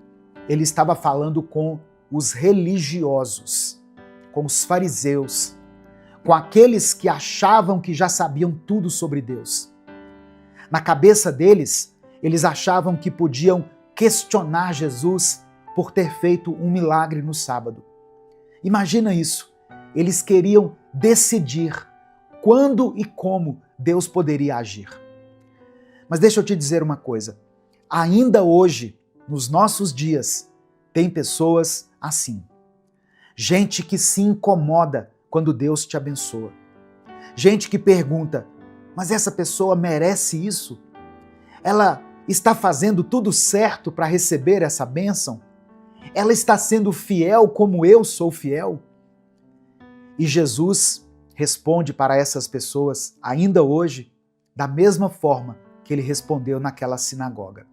ele estava falando com os religiosos, com os fariseus, com aqueles que achavam que já sabiam tudo sobre Deus. Na cabeça deles, eles achavam que podiam questionar Jesus por ter feito um milagre no sábado. Imagina isso, eles queriam decidir quando e como Deus poderia agir. Mas deixa eu te dizer uma coisa, ainda hoje, nos nossos dias, tem pessoas assim. Gente que se incomoda quando Deus te abençoa. Gente que pergunta, mas essa pessoa merece isso? Ela está fazendo tudo certo para receber essa bênção? Ela está sendo fiel como eu sou fiel? E Jesus responde para essas pessoas, ainda hoje, da mesma forma que ele respondeu naquela sinagoga.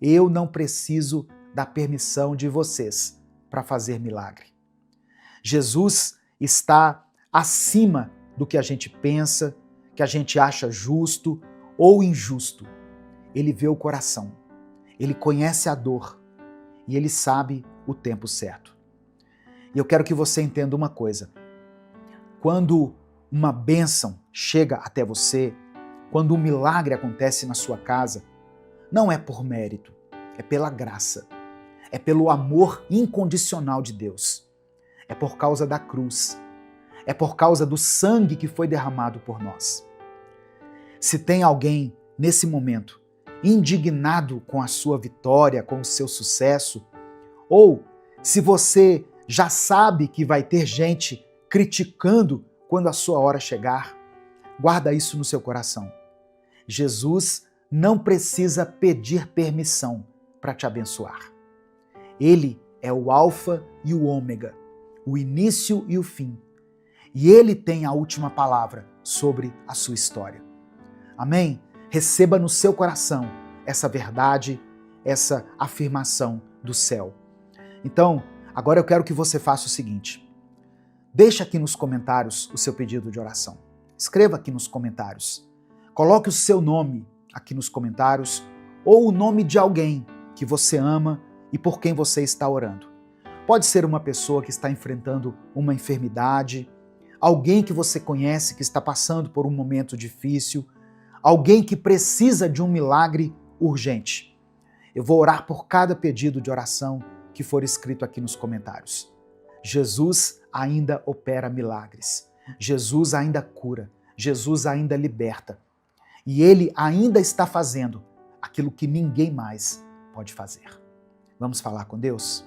Eu não preciso da permissão de vocês para fazer milagre. Jesus está acima do que a gente pensa, que a gente acha justo ou injusto. Ele vê o coração, ele conhece a dor e ele sabe o tempo certo. E eu quero que você entenda uma coisa. Quando uma bênção chega até você, quando um milagre acontece na sua casa, não é por mérito, é pela graça, é pelo amor incondicional de Deus, é por causa da cruz, é por causa do sangue que foi derramado por nós. Se tem alguém nesse momento indignado com a sua vitória, com o seu sucesso, ou se você já sabe que vai ter gente criticando quando a sua hora chegar, guarda isso no seu coração. Jesus não precisa pedir permissão para te abençoar. Ele é o Alfa e o Ômega, o início e o fim. E ele tem a última palavra sobre a sua história. Amém? Receba no seu coração essa verdade, essa afirmação do céu. Então, agora eu quero que você faça o seguinte. Deixa aqui nos comentários o seu pedido de oração. Escreva aqui nos comentários. Coloque o seu nome aqui nos comentários ou o nome de alguém que você ama e por quem você está orando. Pode ser uma pessoa que está enfrentando uma enfermidade, alguém que você conhece que está passando por um momento difícil, alguém que precisa de um milagre urgente. Eu vou orar por cada pedido de oração que for escrito aqui nos comentários. Jesus ainda opera milagres. Jesus ainda cura. Jesus ainda liberta. E Ele ainda está fazendo aquilo que ninguém mais pode fazer. Vamos falar com Deus?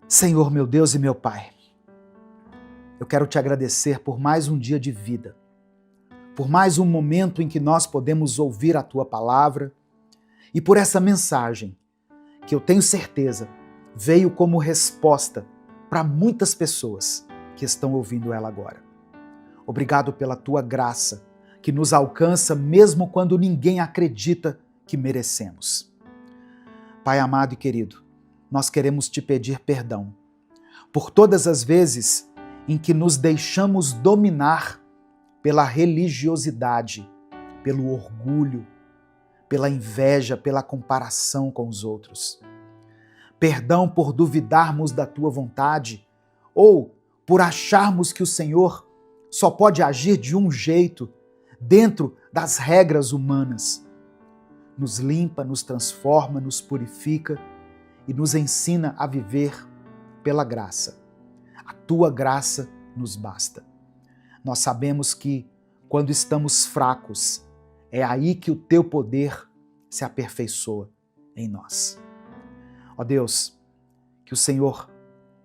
Senhor, meu Deus e meu Pai, eu quero te agradecer por mais um dia de vida, por mais um momento em que nós podemos ouvir a Tua palavra e por essa mensagem que eu tenho certeza veio como resposta para muitas pessoas que estão ouvindo ela agora. Obrigado pela Tua graça que nos alcança mesmo quando ninguém acredita que merecemos. Pai amado e querido, nós queremos te pedir perdão por todas as vezes em que nos deixamos dominar pela religiosidade, pelo orgulho, pela inveja, pela comparação com os outros. Perdão por duvidarmos da tua vontade ou por acharmos que o Senhor só pode agir de um jeito dentro das regras humanas. Nos limpa, nos transforma, nos purifica e nos ensina a viver pela graça. A tua graça nos basta. Nós sabemos que quando estamos fracos, é aí que o teu poder se aperfeiçoa em nós. Ó Deus, que o Senhor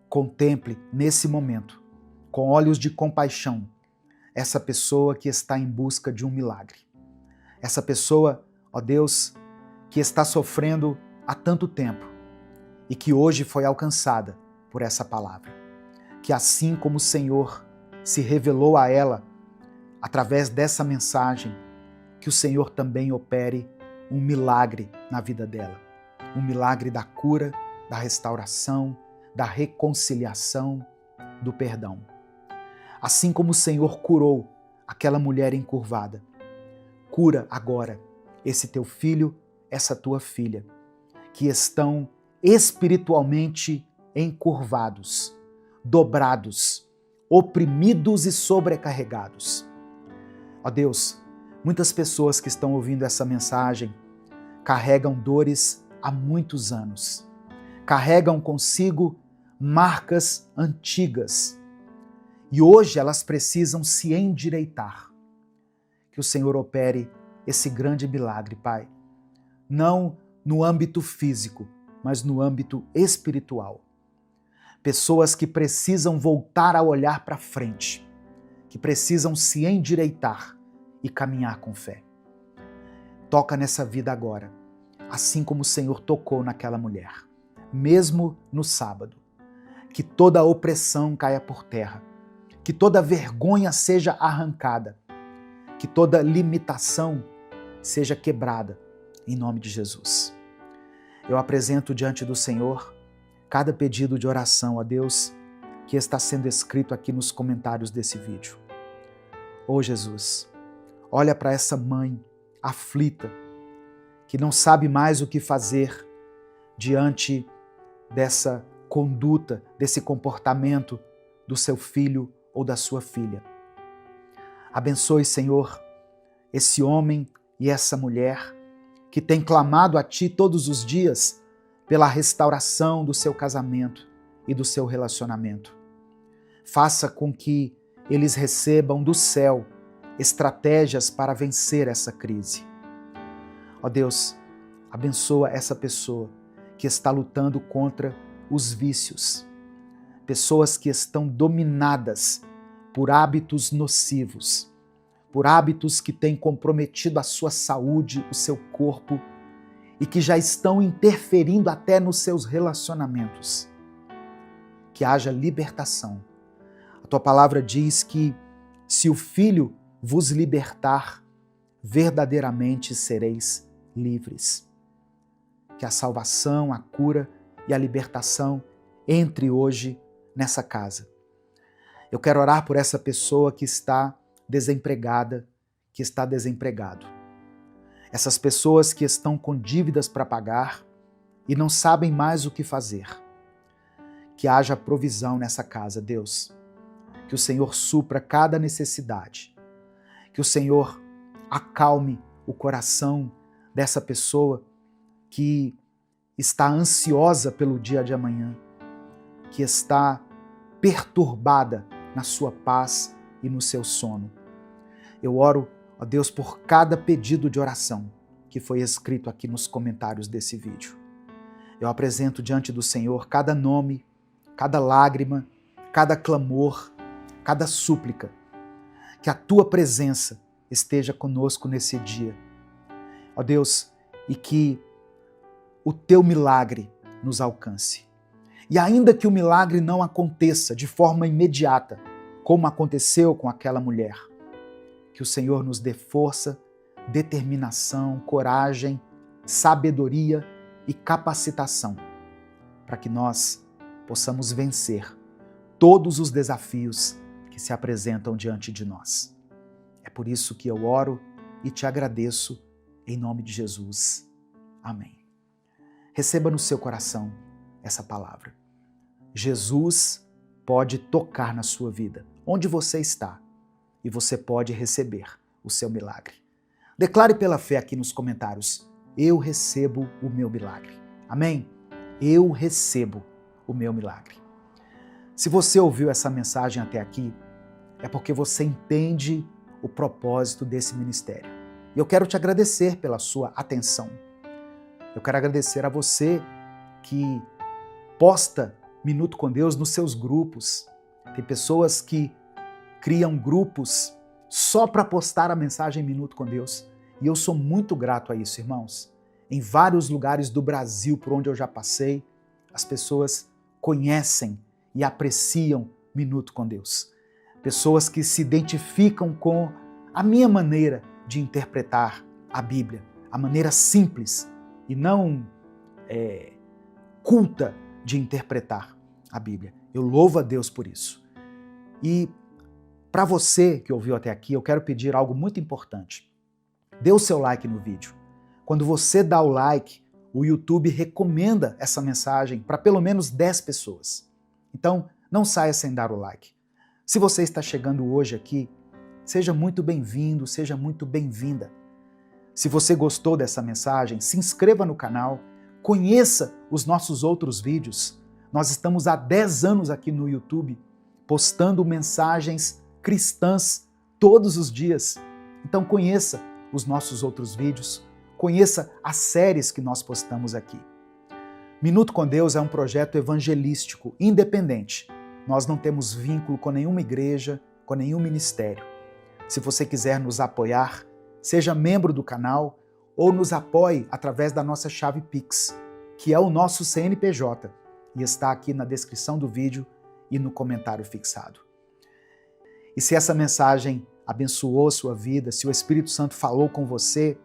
contemple nesse momento, com olhos de compaixão, essa pessoa que está em busca de um milagre. Essa pessoa, ó Deus, que está sofrendo há tanto tempo e que hoje foi alcançada por essa palavra. Que assim como o Senhor se revelou a ela através dessa mensagem, que o Senhor também opere um milagre na vida dela. Um milagre da cura, da restauração, da reconciliação, do perdão. Assim como o Senhor curou aquela mulher encurvada, cura agora esse teu filho, essa tua filha, que estão espiritualmente encurvados, dobrados, oprimidos e sobrecarregados. Ó Deus, muitas pessoas que estão ouvindo essa mensagem carregam dores há muitos anos, carregam consigo marcas antigas e hoje elas precisam se endireitar. Que o Senhor opere esse grande milagre, Pai, não no âmbito físico, mas no âmbito espiritual. Pessoas que precisam voltar a olhar para frente, que precisam se endireitar e caminhar com fé. Toca nessa vida agora, assim como o Senhor tocou naquela mulher, mesmo no sábado. Que toda opressão caia por terra, que toda vergonha seja arrancada, que toda limitação seja quebrada, em nome de Jesus. Eu apresento diante do Senhor cada pedido de oração a Deus que está sendo escrito aqui nos comentários desse vídeo. Ô Jesus, olha para essa mãe aflita, que não sabe mais o que fazer diante dessa conduta, desse comportamento do seu filho ou da sua filha. Abençoe, Senhor, esse homem e essa mulher que tem clamado a Ti todos os dias pela restauração do seu casamento e do seu relacionamento. Faça com que eles recebam do céu estratégias para vencer essa crise. Ó Deus, abençoa essa pessoa que está lutando contra os vícios, pessoas que estão dominadas por hábitos nocivos, por hábitos que têm comprometido a sua saúde, o seu corpo e que já estão interferindo até nos seus relacionamentos. Que haja libertação. A tua palavra diz que se o Filho vos libertar, verdadeiramente sereis livres. Que a salvação, a cura e a libertação entre hoje nessa casa. Eu quero orar por essa pessoa que está desempregada, que está desempregado. Essas pessoas que estão com dívidas para pagar e não sabem mais o que fazer. Que haja provisão nessa casa, Deus. Que o Senhor supra cada necessidade. Que o Senhor acalme o coração dessa pessoa que está ansiosa pelo dia de amanhã, que está perturbada na sua paz e no seu sono. Eu oro, ó Deus, por cada pedido de oração que foi escrito aqui nos comentários desse vídeo. Eu apresento diante do Senhor cada nome, cada lágrima, cada clamor, cada súplica. Que a Tua presença esteja conosco nesse dia. Ó Deus, e que o Teu milagre nos alcance. E ainda que o milagre não aconteça de forma imediata, como aconteceu com aquela mulher, que o Senhor nos dê força, determinação, coragem, sabedoria e capacitação para que nós possamos vencer todos os desafios que se apresentam diante de nós. É por isso que eu oro e te agradeço em nome de Jesus. Amém. Receba no seu coração essa palavra. Jesus pode tocar na sua vida, onde você está, e você pode receber o seu milagre. Declare pela fé aqui nos comentários: eu recebo o meu milagre. Amém? Eu recebo o meu milagre. Se você ouviu essa mensagem até aqui, é porque você entende o propósito desse ministério. E eu quero te agradecer pela sua atenção. Eu quero agradecer a você que posta Minuto com Deus nos seus grupos. Tem pessoas que criam grupos só para postar a mensagem Minuto com Deus. E eu sou muito grato a isso, irmãos. Em vários lugares do Brasil por onde eu já passei, as pessoas conhecem e apreciam Minuto com Deus. Pessoas que se identificam com a minha maneira de interpretar a Bíblia, a maneira simples e não culta de interpretar a Bíblia. Eu louvo a Deus por isso. E para você que ouviu até aqui, eu quero pedir algo muito importante. Dê o seu like no vídeo. Quando você dá o like, o YouTube recomenda essa mensagem para pelo menos 10 pessoas. Então, não saia sem dar o like. Se você está chegando hoje aqui, seja muito bem-vindo, seja muito bem-vinda. Se você gostou dessa mensagem, se inscreva no canal, conheça os nossos outros vídeos. Nós estamos há 10 anos aqui no YouTube, postando mensagens cristãs todos os dias. Então conheça os nossos outros vídeos, conheça as séries que nós postamos aqui. Minuto com Deus é um projeto evangelístico, independente. Nós não temos vínculo com nenhuma igreja, com nenhum ministério. Se você quiser nos apoiar, seja membro do canal ou nos apoie através da nossa chave Pix, que é o nosso CNPJ, e está aqui na descrição do vídeo e no comentário fixado. E se essa mensagem abençoou sua vida, se o Espírito Santo falou com você,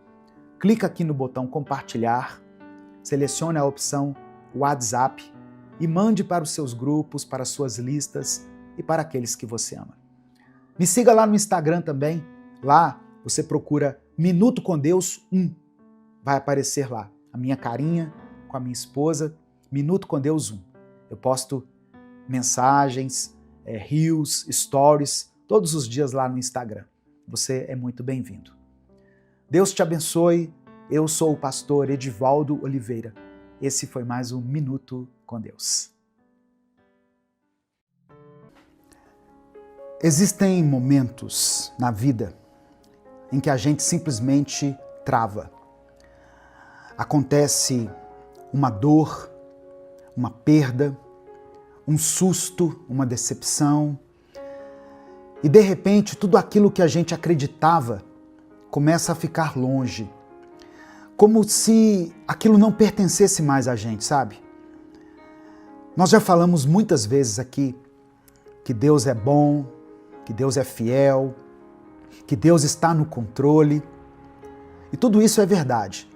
clica aqui no botão compartilhar, selecione a opção WhatsApp e mande para os seus grupos, para as suas listas e para aqueles que você ama. Me siga lá no Instagram também, lá você procura Minuto com Deus 1, vai aparecer lá a minha carinha com a minha esposa, Minuto com Deus 1. Eu posto mensagens, reels, stories, todos os dias lá no Instagram. Você é muito bem-vindo. Deus te abençoe. Eu sou o pastor Edivaldo Oliveira. Esse foi mais um Minuto com Deus. Existem momentos na vida em que a gente simplesmente trava. Acontece uma dor, uma perda, um susto, uma decepção, e de repente tudo aquilo que a gente acreditava começa a ficar longe, como se aquilo não pertencesse mais a gente, sabe? Nós já falamos muitas vezes aqui que Deus é bom, que Deus é fiel, que Deus está no controle, e tudo isso é verdade.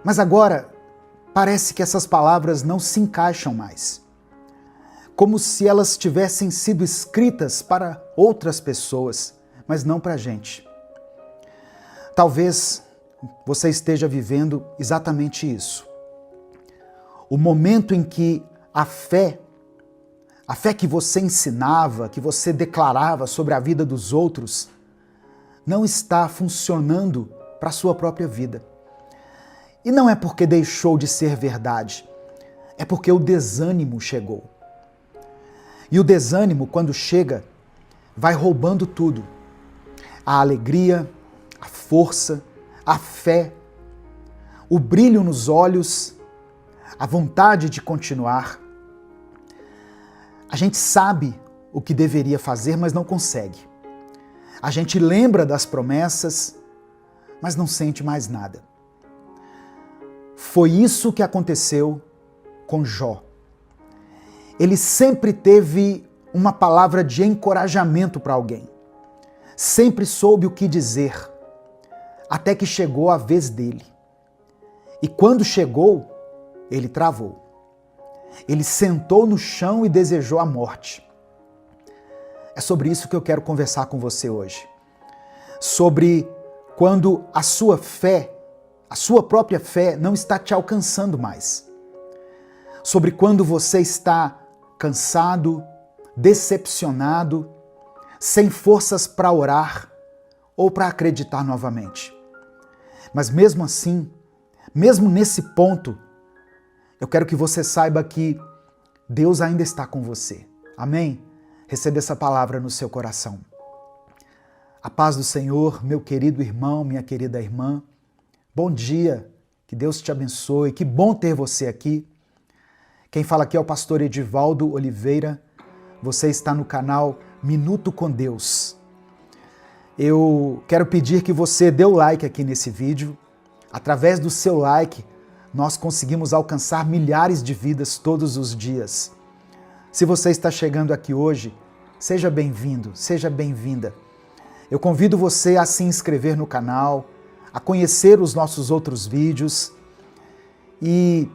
Mas agora parece que essas palavras não se encaixam mais, como se elas tivessem sido escritas para outras pessoas, mas não para a gente. Talvez você esteja vivendo exatamente isso. O momento em que a fé que você ensinava, que você declarava sobre a vida dos outros, não está funcionando para a sua própria vida. E não é porque deixou de ser verdade, é porque o desânimo chegou. E o desânimo, quando chega, vai roubando tudo. A alegria, a força, a fé, o brilho nos olhos, a vontade de continuar. A gente sabe o que deveria fazer, mas não consegue. A gente lembra das promessas, mas não sente mais nada. Foi isso que aconteceu com Jó. Ele sempre teve uma palavra de encorajamento para alguém. Sempre soube o que dizer, até que chegou a vez dele. E quando chegou, ele travou. Ele sentou no chão e desejou a morte. É sobre isso que eu quero conversar com você hoje. Sobre quando a sua fé, a sua própria fé, não está te alcançando mais. Sobre quando você está cansado, decepcionado, sem forças para orar ou para acreditar novamente. Mas mesmo assim, mesmo nesse ponto, eu quero que você saiba que Deus ainda está com você. Amém? Receba essa palavra no seu coração. A paz do Senhor, meu querido irmão, minha querida irmã. Bom dia, que Deus te abençoe, que bom ter você aqui. Quem fala aqui é o pastor Edivaldo Oliveira. Você está no canal Minuto com Deus. Eu quero pedir que você dê o like aqui nesse vídeo. Através do seu like, nós conseguimos alcançar milhares de vidas todos os dias. Se você está chegando aqui hoje, seja bem-vindo, seja bem-vinda. Eu convido você a se inscrever no canal, a conhecer os nossos outros vídeos e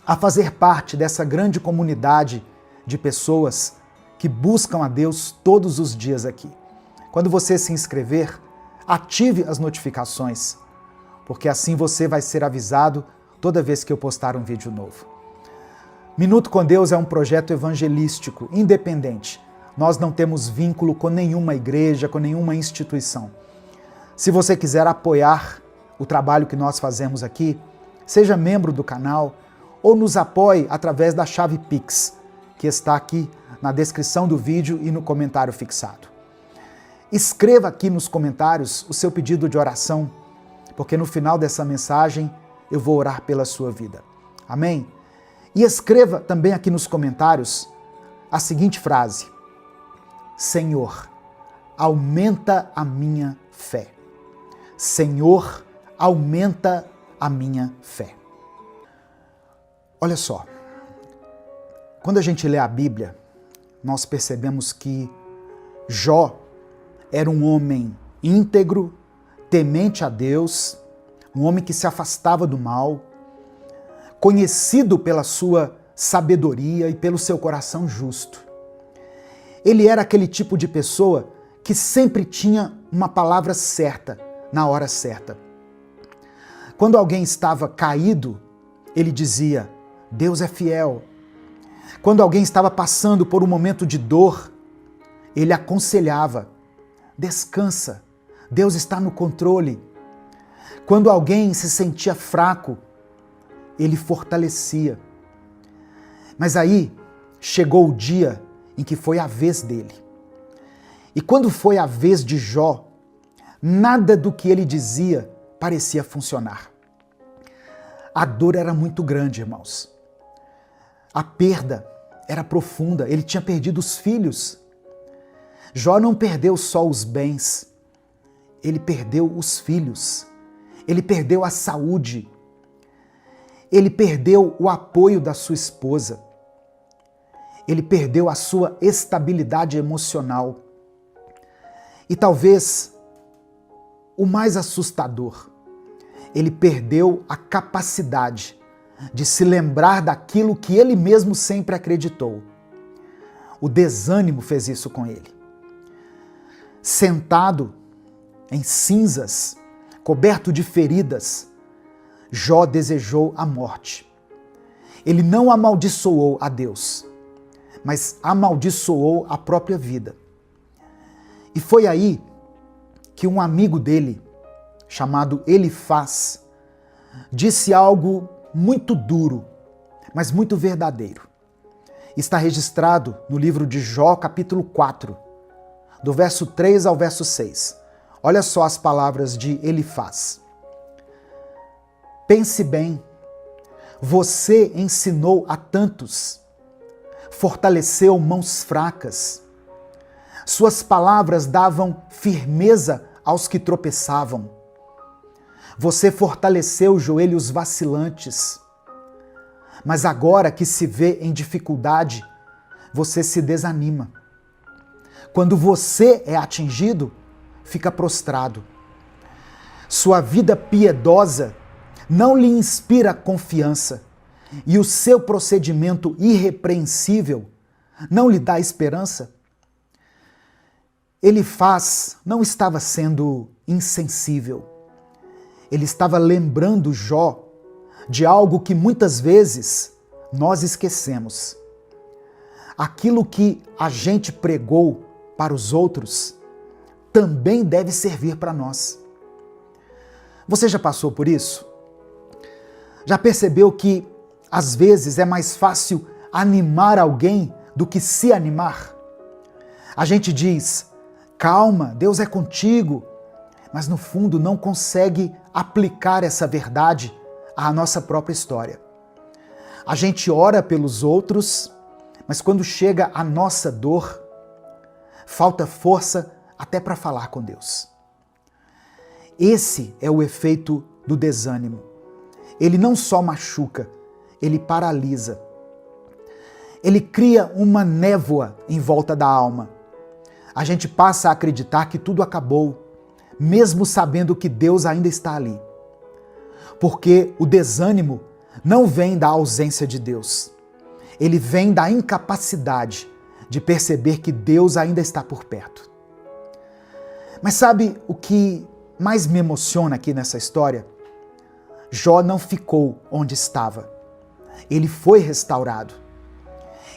a fazer parte dessa grande comunidade de pessoas que buscam a Deus todos os dias aqui. Quando você se inscrever, ative as notificações, porque assim você vai ser avisado toda vez que eu postar um vídeo novo. Minuto com Deus é um projeto evangelístico, independente. Nós não temos vínculo com nenhuma igreja, com nenhuma instituição. Se você quiser apoiar o trabalho que nós fazemos aqui, seja membro do canal ou nos apoie através da chave Pix, que está aqui na descrição do vídeo e no comentário fixado. Escreva aqui nos comentários o seu pedido de oração, porque no final dessa mensagem eu vou orar pela sua vida. Amém? E escreva também aqui nos comentários a seguinte frase: Senhor, aumenta a minha fé. Senhor, aumenta a minha fé. Olha só, quando a gente lê a Bíblia, nós percebemos que Jó era um homem íntegro, temente a Deus, um homem que se afastava do mal, conhecido pela sua sabedoria e pelo seu coração justo. Ele era aquele tipo de pessoa que sempre tinha uma palavra certa, na hora certa. Quando alguém estava caído, ele dizia: Deus é fiel. Quando alguém estava passando por um momento de dor, ele aconselhava: descansa, Deus está no controle. Quando alguém se sentia fraco, ele fortalecia. Mas aí chegou o dia em que foi a vez dele. E quando foi a vez de Jó, nada do que ele dizia parecia funcionar. A dor era muito grande, irmãos. A perda era profunda, ele tinha perdido os filhos. Jó não perdeu só os bens, ele perdeu os filhos, ele perdeu a saúde, ele perdeu o apoio da sua esposa, ele perdeu a sua estabilidade emocional. E talvez o mais assustador, ele perdeu a capacidade de se lembrar daquilo que ele mesmo sempre acreditou. O desânimo fez isso com ele. Sentado em cinzas, coberto de feridas, Jó desejou a morte. Ele não amaldiçoou a Deus, mas amaldiçoou a própria vida. E foi aí que um amigo dele, chamado Elifaz, disse algo muito duro, mas muito verdadeiro. Está registrado no livro de Jó, capítulo 4, do verso 3 ao verso 6. Olha só as palavras de Elifaz. Pense bem, você ensinou a tantos, fortaleceu mãos fracas. Suas palavras davam firmeza aos que tropeçavam. Você fortaleceu joelhos vacilantes. Mas agora que se vê em dificuldade, você se desanima. Quando você é atingido, fica prostrado. Sua vida piedosa não lhe inspira confiança e o seu procedimento irrepreensível não lhe dá esperança. Elifaz não estava sendo insensível. Ele estava lembrando Jó de algo que muitas vezes nós esquecemos. Aquilo que a gente pregou para os outros também deve servir para nós. Você já passou por isso? Já percebeu que às vezes é mais fácil animar alguém do que se animar? A gente diz: calma, Deus é contigo, mas no fundo não consegue aplicar essa verdade à nossa própria história. A gente ora pelos outros, mas quando chega a nossa dor, falta força até para falar com Deus. Esse é o efeito do desânimo. Ele não só machuca, ele paralisa. Ele cria uma névoa em volta da alma. A gente passa a acreditar que tudo acabou, mesmo sabendo que Deus ainda está ali. Porque o desânimo não vem da ausência de Deus. Ele vem da incapacidade de perceber que Deus ainda está por perto. Mas sabe o que mais me emociona aqui nessa história? Jó não ficou onde estava. Ele foi restaurado.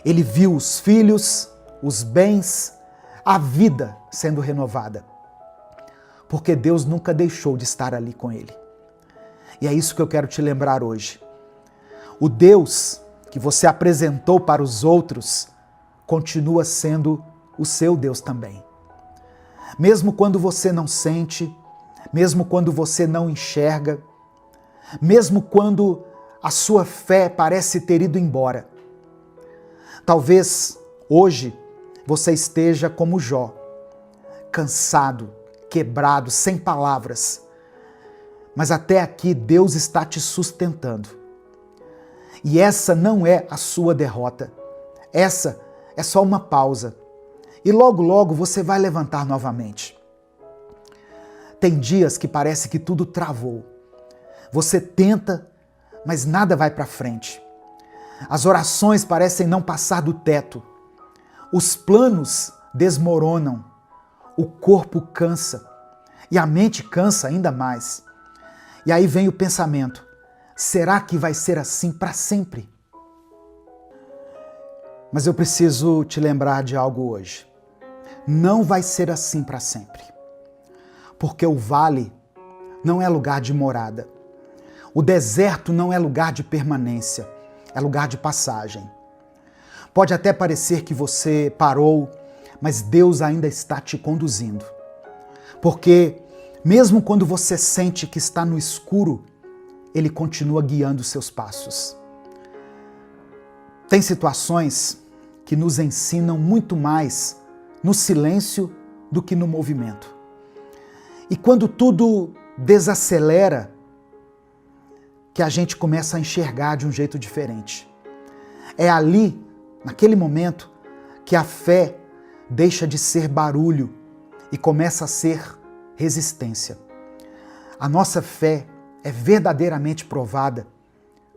Ele viu os filhos, os bens, a vida sendo renovada. Porque Deus nunca deixou de estar ali com ele. E é isso que eu quero te lembrar hoje. O Deus que você apresentou para os outros continua sendo o seu Deus também. Mesmo quando você não sente, mesmo quando você não enxerga, mesmo quando a sua fé parece ter ido embora. Talvez hoje você esteja como Jó, cansado, quebrado, sem palavras. Mas até aqui Deus está te sustentando. E essa não é a sua derrota. Essa é só uma pausa. E logo, logo você vai levantar novamente. Tem dias que parece que tudo travou. Você tenta, mas nada vai para frente. As orações parecem não passar do teto. Os planos desmoronam. O corpo cansa. E a mente cansa ainda mais. E aí vem o pensamento: será que vai ser assim para sempre? Mas eu preciso te lembrar de algo hoje. Não vai ser assim para sempre. Porque o vale não é lugar de morada. O deserto não é lugar de permanência, é lugar de passagem. Pode até parecer que você parou, mas Deus ainda está te conduzindo. Porque mesmo quando você sente que está no escuro, Ele continua guiando os seus passos. Tem situações que nos ensinam muito mais no silêncio do que no movimento. E quando tudo desacelera, que a gente começa a enxergar de um jeito diferente. É ali, naquele momento, que a fé deixa de ser barulho e começa a ser resistência. A nossa fé é verdadeiramente provada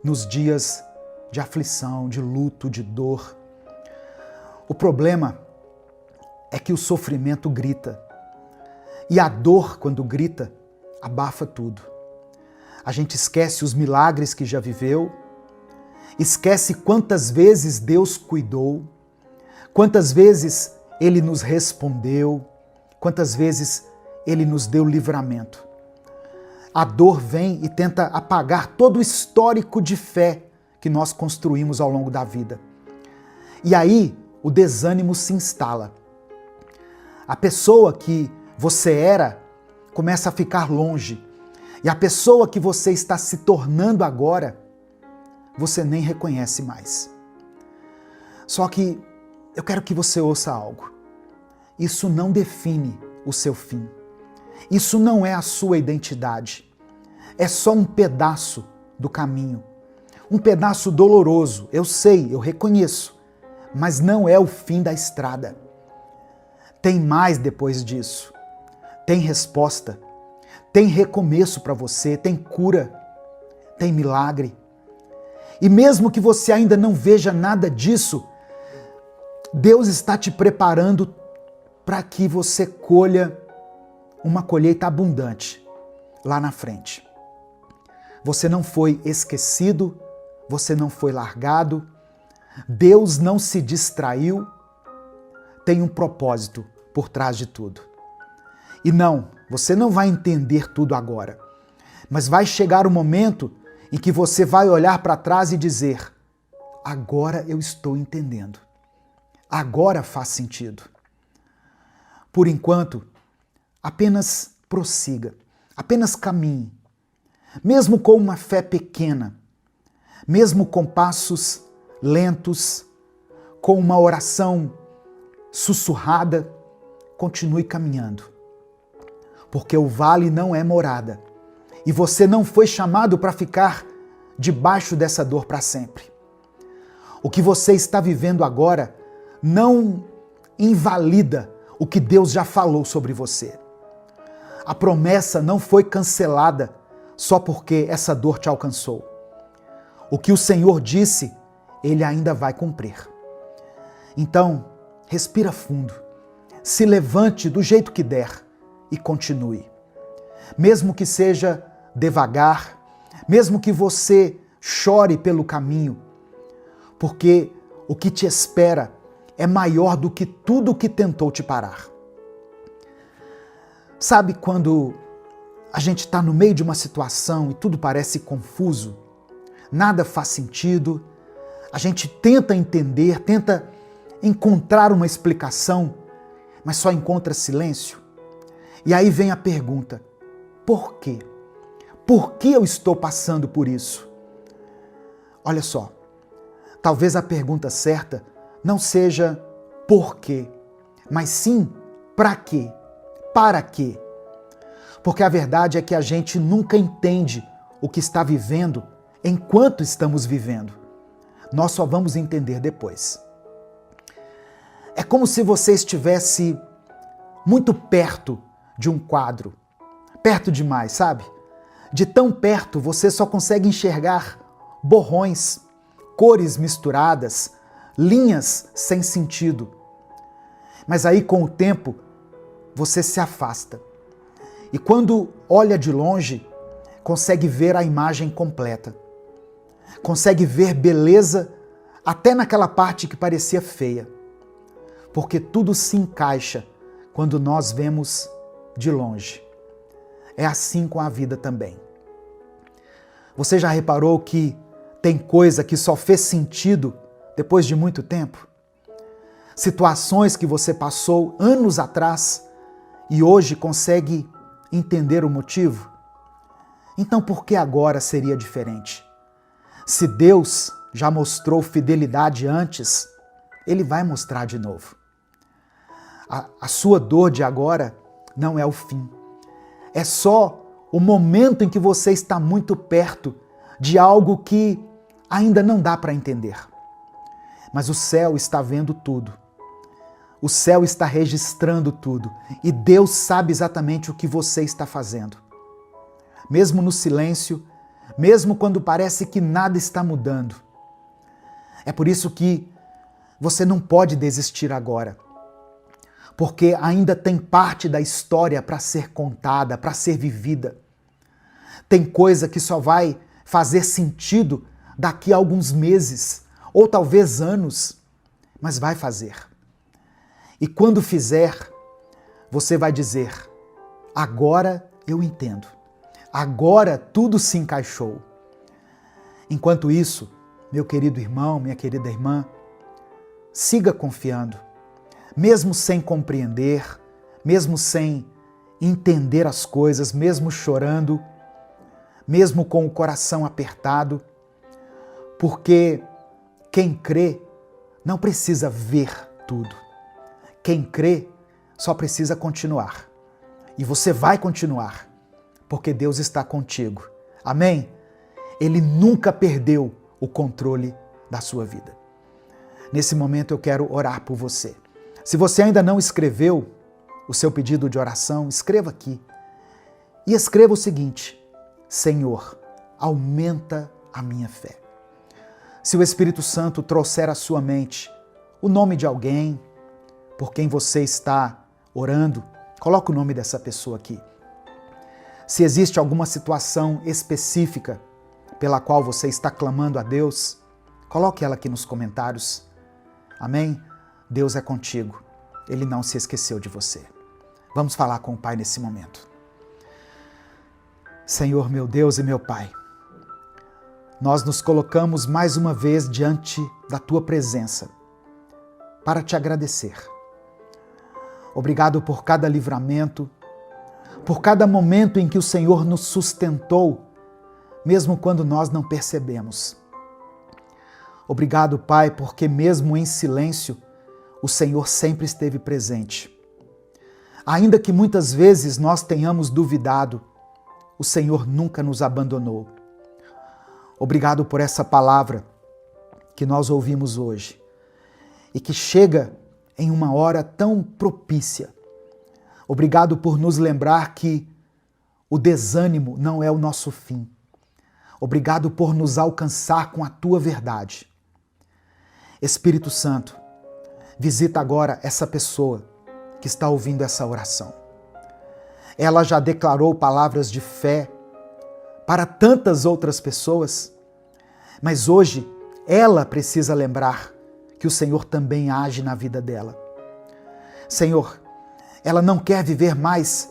nos dias de aflição, de luto, de dor. O problema é que o sofrimento grita. E a dor, quando grita, abafa tudo. A gente esquece os milagres que já viveu, esquece quantas vezes Deus cuidou, quantas vezes Ele nos respondeu, quantas vezes Ele nos deu livramento. A dor vem e tenta apagar todo o histórico de fé que nós construímos ao longo da vida. E aí o desânimo se instala. A pessoa que você era começa a ficar longe. E a pessoa que você está se tornando agora, você nem reconhece mais. Só que eu quero que você ouça algo. Isso não define o seu fim. Isso não é a sua identidade. É só um pedaço do caminho. Um pedaço doloroso, eu sei, eu reconheço. Mas não é o fim da estrada. Tem mais depois disso. Tem resposta. Tem recomeço para você, tem cura, tem milagre. E mesmo que você ainda não veja nada disso, Deus está te preparando para que você colha uma colheita abundante lá na frente. Você não foi esquecido, você não foi largado, Deus não se distraiu, tem um propósito por trás de tudo. E não, você não vai entender tudo agora, mas vai chegar o momento em que você vai olhar para trás e dizer: agora eu estou entendendo, agora faz sentido. Por enquanto, apenas prossiga, apenas caminhe, mesmo com uma fé pequena, mesmo com passos lentos, com uma oração sussurrada, continue caminhando. Porque o vale não é morada. E você não foi chamado para ficar debaixo dessa dor para sempre. O que você está vivendo agora não invalida o que Deus já falou sobre você. A promessa não foi cancelada só porque essa dor te alcançou. O que o Senhor disse, Ele ainda vai cumprir. Então, respira fundo. Se levante do jeito que der. E continue. Mesmo que seja devagar, mesmo que você chore pelo caminho, porque o que te espera é maior do que tudo que tentou te parar. Sabe quando a gente está no meio de uma situação e tudo parece confuso, nada faz sentido, a gente tenta entender, tenta encontrar uma explicação, mas só encontra silêncio? E aí vem a pergunta: por quê? Por que eu estou passando por isso? Olha só, talvez a pergunta certa não seja por quê, mas sim para quê? Para quê? Porque a verdade é que a gente nunca entende o que está vivendo enquanto estamos vivendo. Nós só vamos entender depois. É como se você estivesse muito perto de um quadro. Perto demais, sabe? De tão perto você só consegue enxergar borrões, cores misturadas, linhas sem sentido. Mas aí com o tempo você se afasta. E quando olha de longe, consegue ver a imagem completa. Consegue ver beleza até naquela parte que parecia feia. Porque tudo se encaixa quando nós vemos de longe. É assim com a vida também. Você já reparou que tem coisa que só fez sentido depois de muito tempo? Situações que você passou anos atrás e hoje consegue entender o motivo? Então por que agora seria diferente? Se Deus já mostrou fidelidade antes, Ele vai mostrar de novo. A sua dor de agora não é o fim. É só o momento em que você está muito perto de algo que ainda não dá para entender. Mas o céu está vendo tudo. O céu está registrando tudo. E Deus sabe exatamente o que você está fazendo. Mesmo no silêncio, mesmo quando parece que nada está mudando. É por isso que você não pode desistir agora. Porque ainda tem parte da história para ser contada, para ser vivida. Tem coisa que só vai fazer sentido daqui a alguns meses, ou talvez anos, mas vai fazer. E quando fizer, você vai dizer: agora eu entendo. Agora tudo se encaixou. Enquanto isso, meu querido irmão, minha querida irmã, siga confiando. Mesmo sem compreender, mesmo sem entender as coisas, mesmo chorando, mesmo com o coração apertado, porque quem crê não precisa ver tudo. Quem crê só precisa continuar. E você vai continuar, porque Deus está contigo. Amém? Ele nunca perdeu o controle da sua vida. Nesse momento eu quero orar por você. Se você ainda não escreveu o seu pedido de oração, escreva aqui. E escreva o seguinte: Senhor, aumenta a minha fé. Se o Espírito Santo trouxer à sua mente o nome de alguém por quem você está orando, coloque o nome dessa pessoa aqui. Se existe alguma situação específica pela qual você está clamando a Deus, coloque ela aqui nos comentários. Amém? Deus é contigo. Ele não se esqueceu de você. Vamos falar com o Pai nesse momento. Senhor, meu Deus e meu Pai, nós nos colocamos mais uma vez diante da Tua presença para te agradecer. Obrigado por cada livramento, por cada momento em que o Senhor nos sustentou, mesmo quando nós não percebemos. Obrigado, Pai, porque mesmo em silêncio, o Senhor sempre esteve presente. Ainda que muitas vezes nós tenhamos duvidado, o Senhor nunca nos abandonou. Obrigado por essa palavra que nós ouvimos hoje e que chega em uma hora tão propícia. Obrigado por nos lembrar que o desânimo não é o nosso fim. Obrigado por nos alcançar com a Tua verdade. Espírito Santo, visita agora essa pessoa que está ouvindo essa oração. Ela já declarou palavras de fé para tantas outras pessoas, mas hoje ela precisa lembrar que o Senhor também age na vida dela. Senhor, ela não quer viver mais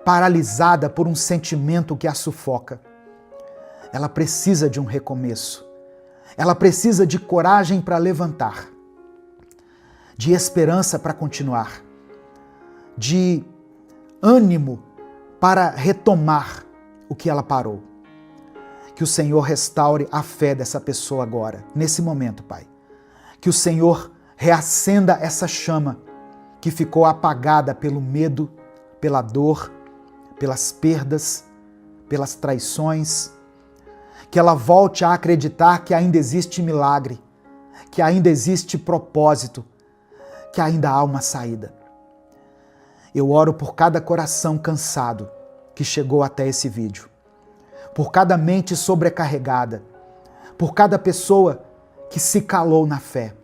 paralisada por um sentimento que a sufoca. Ela precisa de um recomeço. Ela precisa de coragem para levantar, de esperança para continuar, de ânimo para retomar o que ela parou. Que o Senhor restaure a fé dessa pessoa agora, nesse momento, Pai. Que o Senhor reacenda essa chama que ficou apagada pelo medo, pela dor, pelas perdas, pelas traições. Que ela volte a acreditar que ainda existe milagre, que ainda existe propósito, que ainda há uma saída. Eu oro por cada coração cansado que chegou até esse vídeo, por cada mente sobrecarregada, por cada pessoa que se calou na fé,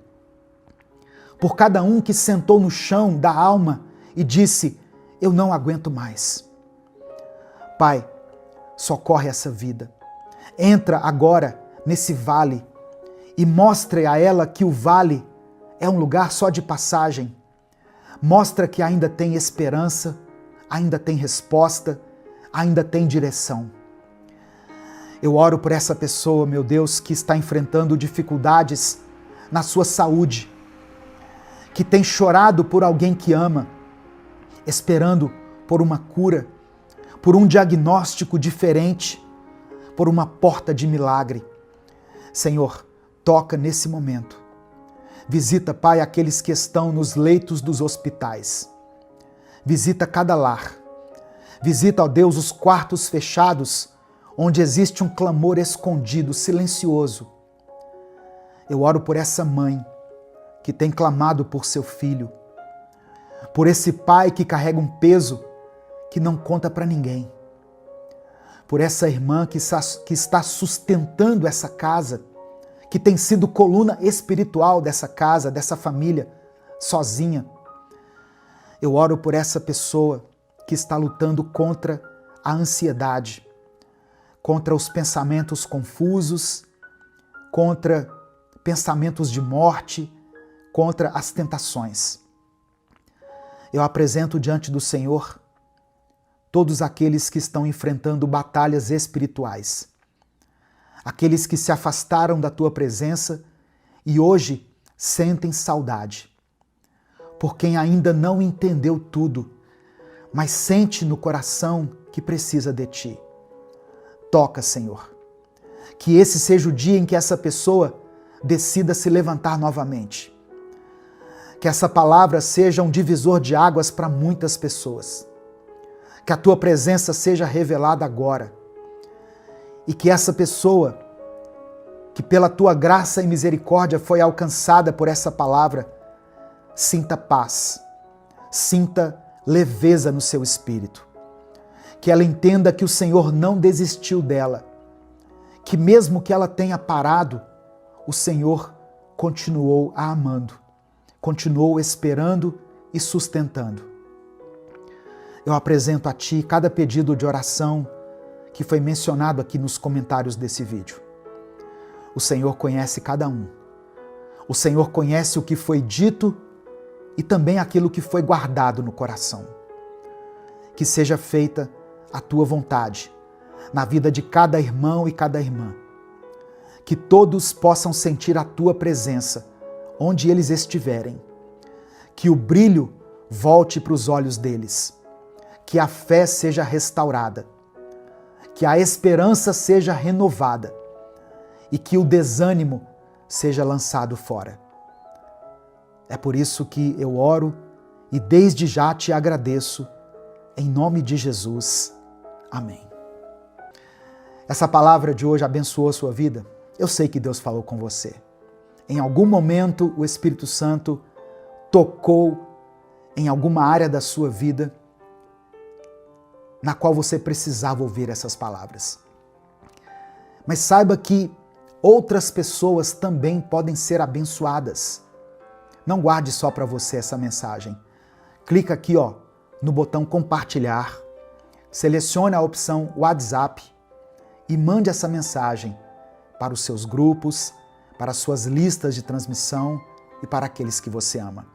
por cada um que sentou no chão da alma e disse: eu não aguento mais. Pai, socorre essa vida. Entra agora nesse vale e mostre a ela que o vale é um lugar só de passagem. Mostra que ainda tem esperança, ainda tem resposta, ainda tem direção. Eu oro por essa pessoa, meu Deus, que está enfrentando dificuldades na sua saúde, que tem chorado por alguém que ama, esperando por uma cura, por um diagnóstico diferente, por uma porta de milagre. Senhor, toca nesse momento. Visita, Pai, aqueles que estão nos leitos dos hospitais. Visita cada lar. Visita, ó Deus, os quartos fechados, onde existe um clamor escondido, silencioso. Eu oro por essa mãe que tem clamado por seu filho, por esse pai que carrega um peso que não conta para ninguém, por essa irmã que está sustentando essa casa, que tem sido coluna espiritual dessa casa, dessa família, sozinha. Eu oro por essa pessoa que está lutando contra a ansiedade, contra os pensamentos confusos, contra pensamentos de morte, contra as tentações. Eu apresento diante do Senhor todos aqueles que estão enfrentando batalhas espirituais, aqueles que se afastaram da tua presença e hoje sentem saudade, por quem ainda não entendeu tudo, mas sente no coração que precisa de ti. Toca, Senhor, que esse seja o dia em que essa pessoa decida se levantar novamente. Que essa palavra seja um divisor de águas para muitas pessoas. Que a tua presença seja revelada agora. E que essa pessoa, que pela tua graça e misericórdia foi alcançada por essa palavra, sinta paz, sinta leveza no seu espírito. Que ela entenda que o Senhor não desistiu dela, que mesmo que ela tenha parado, o Senhor continuou a amando, continuou esperando e sustentando. Eu apresento a Ti cada pedido de oração que foi mencionado aqui nos comentários desse vídeo. O Senhor conhece cada um. O Senhor conhece o que foi dito e também aquilo que foi guardado no coração. Que seja feita a Tua vontade na vida de cada irmão e cada irmã. Que todos possam sentir a Tua presença onde eles estiverem. Que o brilho volte para os olhos deles. Que a fé seja restaurada. Que a esperança seja renovada. E que o desânimo seja lançado fora. É por isso que eu oro e desde já te agradeço, em nome de Jesus. Amém. Essa palavra de hoje abençoou a sua vida? Eu sei que Deus falou com você. Em algum momento o Espírito Santo tocou em alguma área da sua vida na qual você precisava ouvir essas palavras. Mas saiba que outras pessoas também podem ser abençoadas. Não guarde só para você essa mensagem. Clica aqui, no botão compartilhar, selecione a opção WhatsApp e mande essa mensagem para os seus grupos, para as suas listas de transmissão e para aqueles que você ama.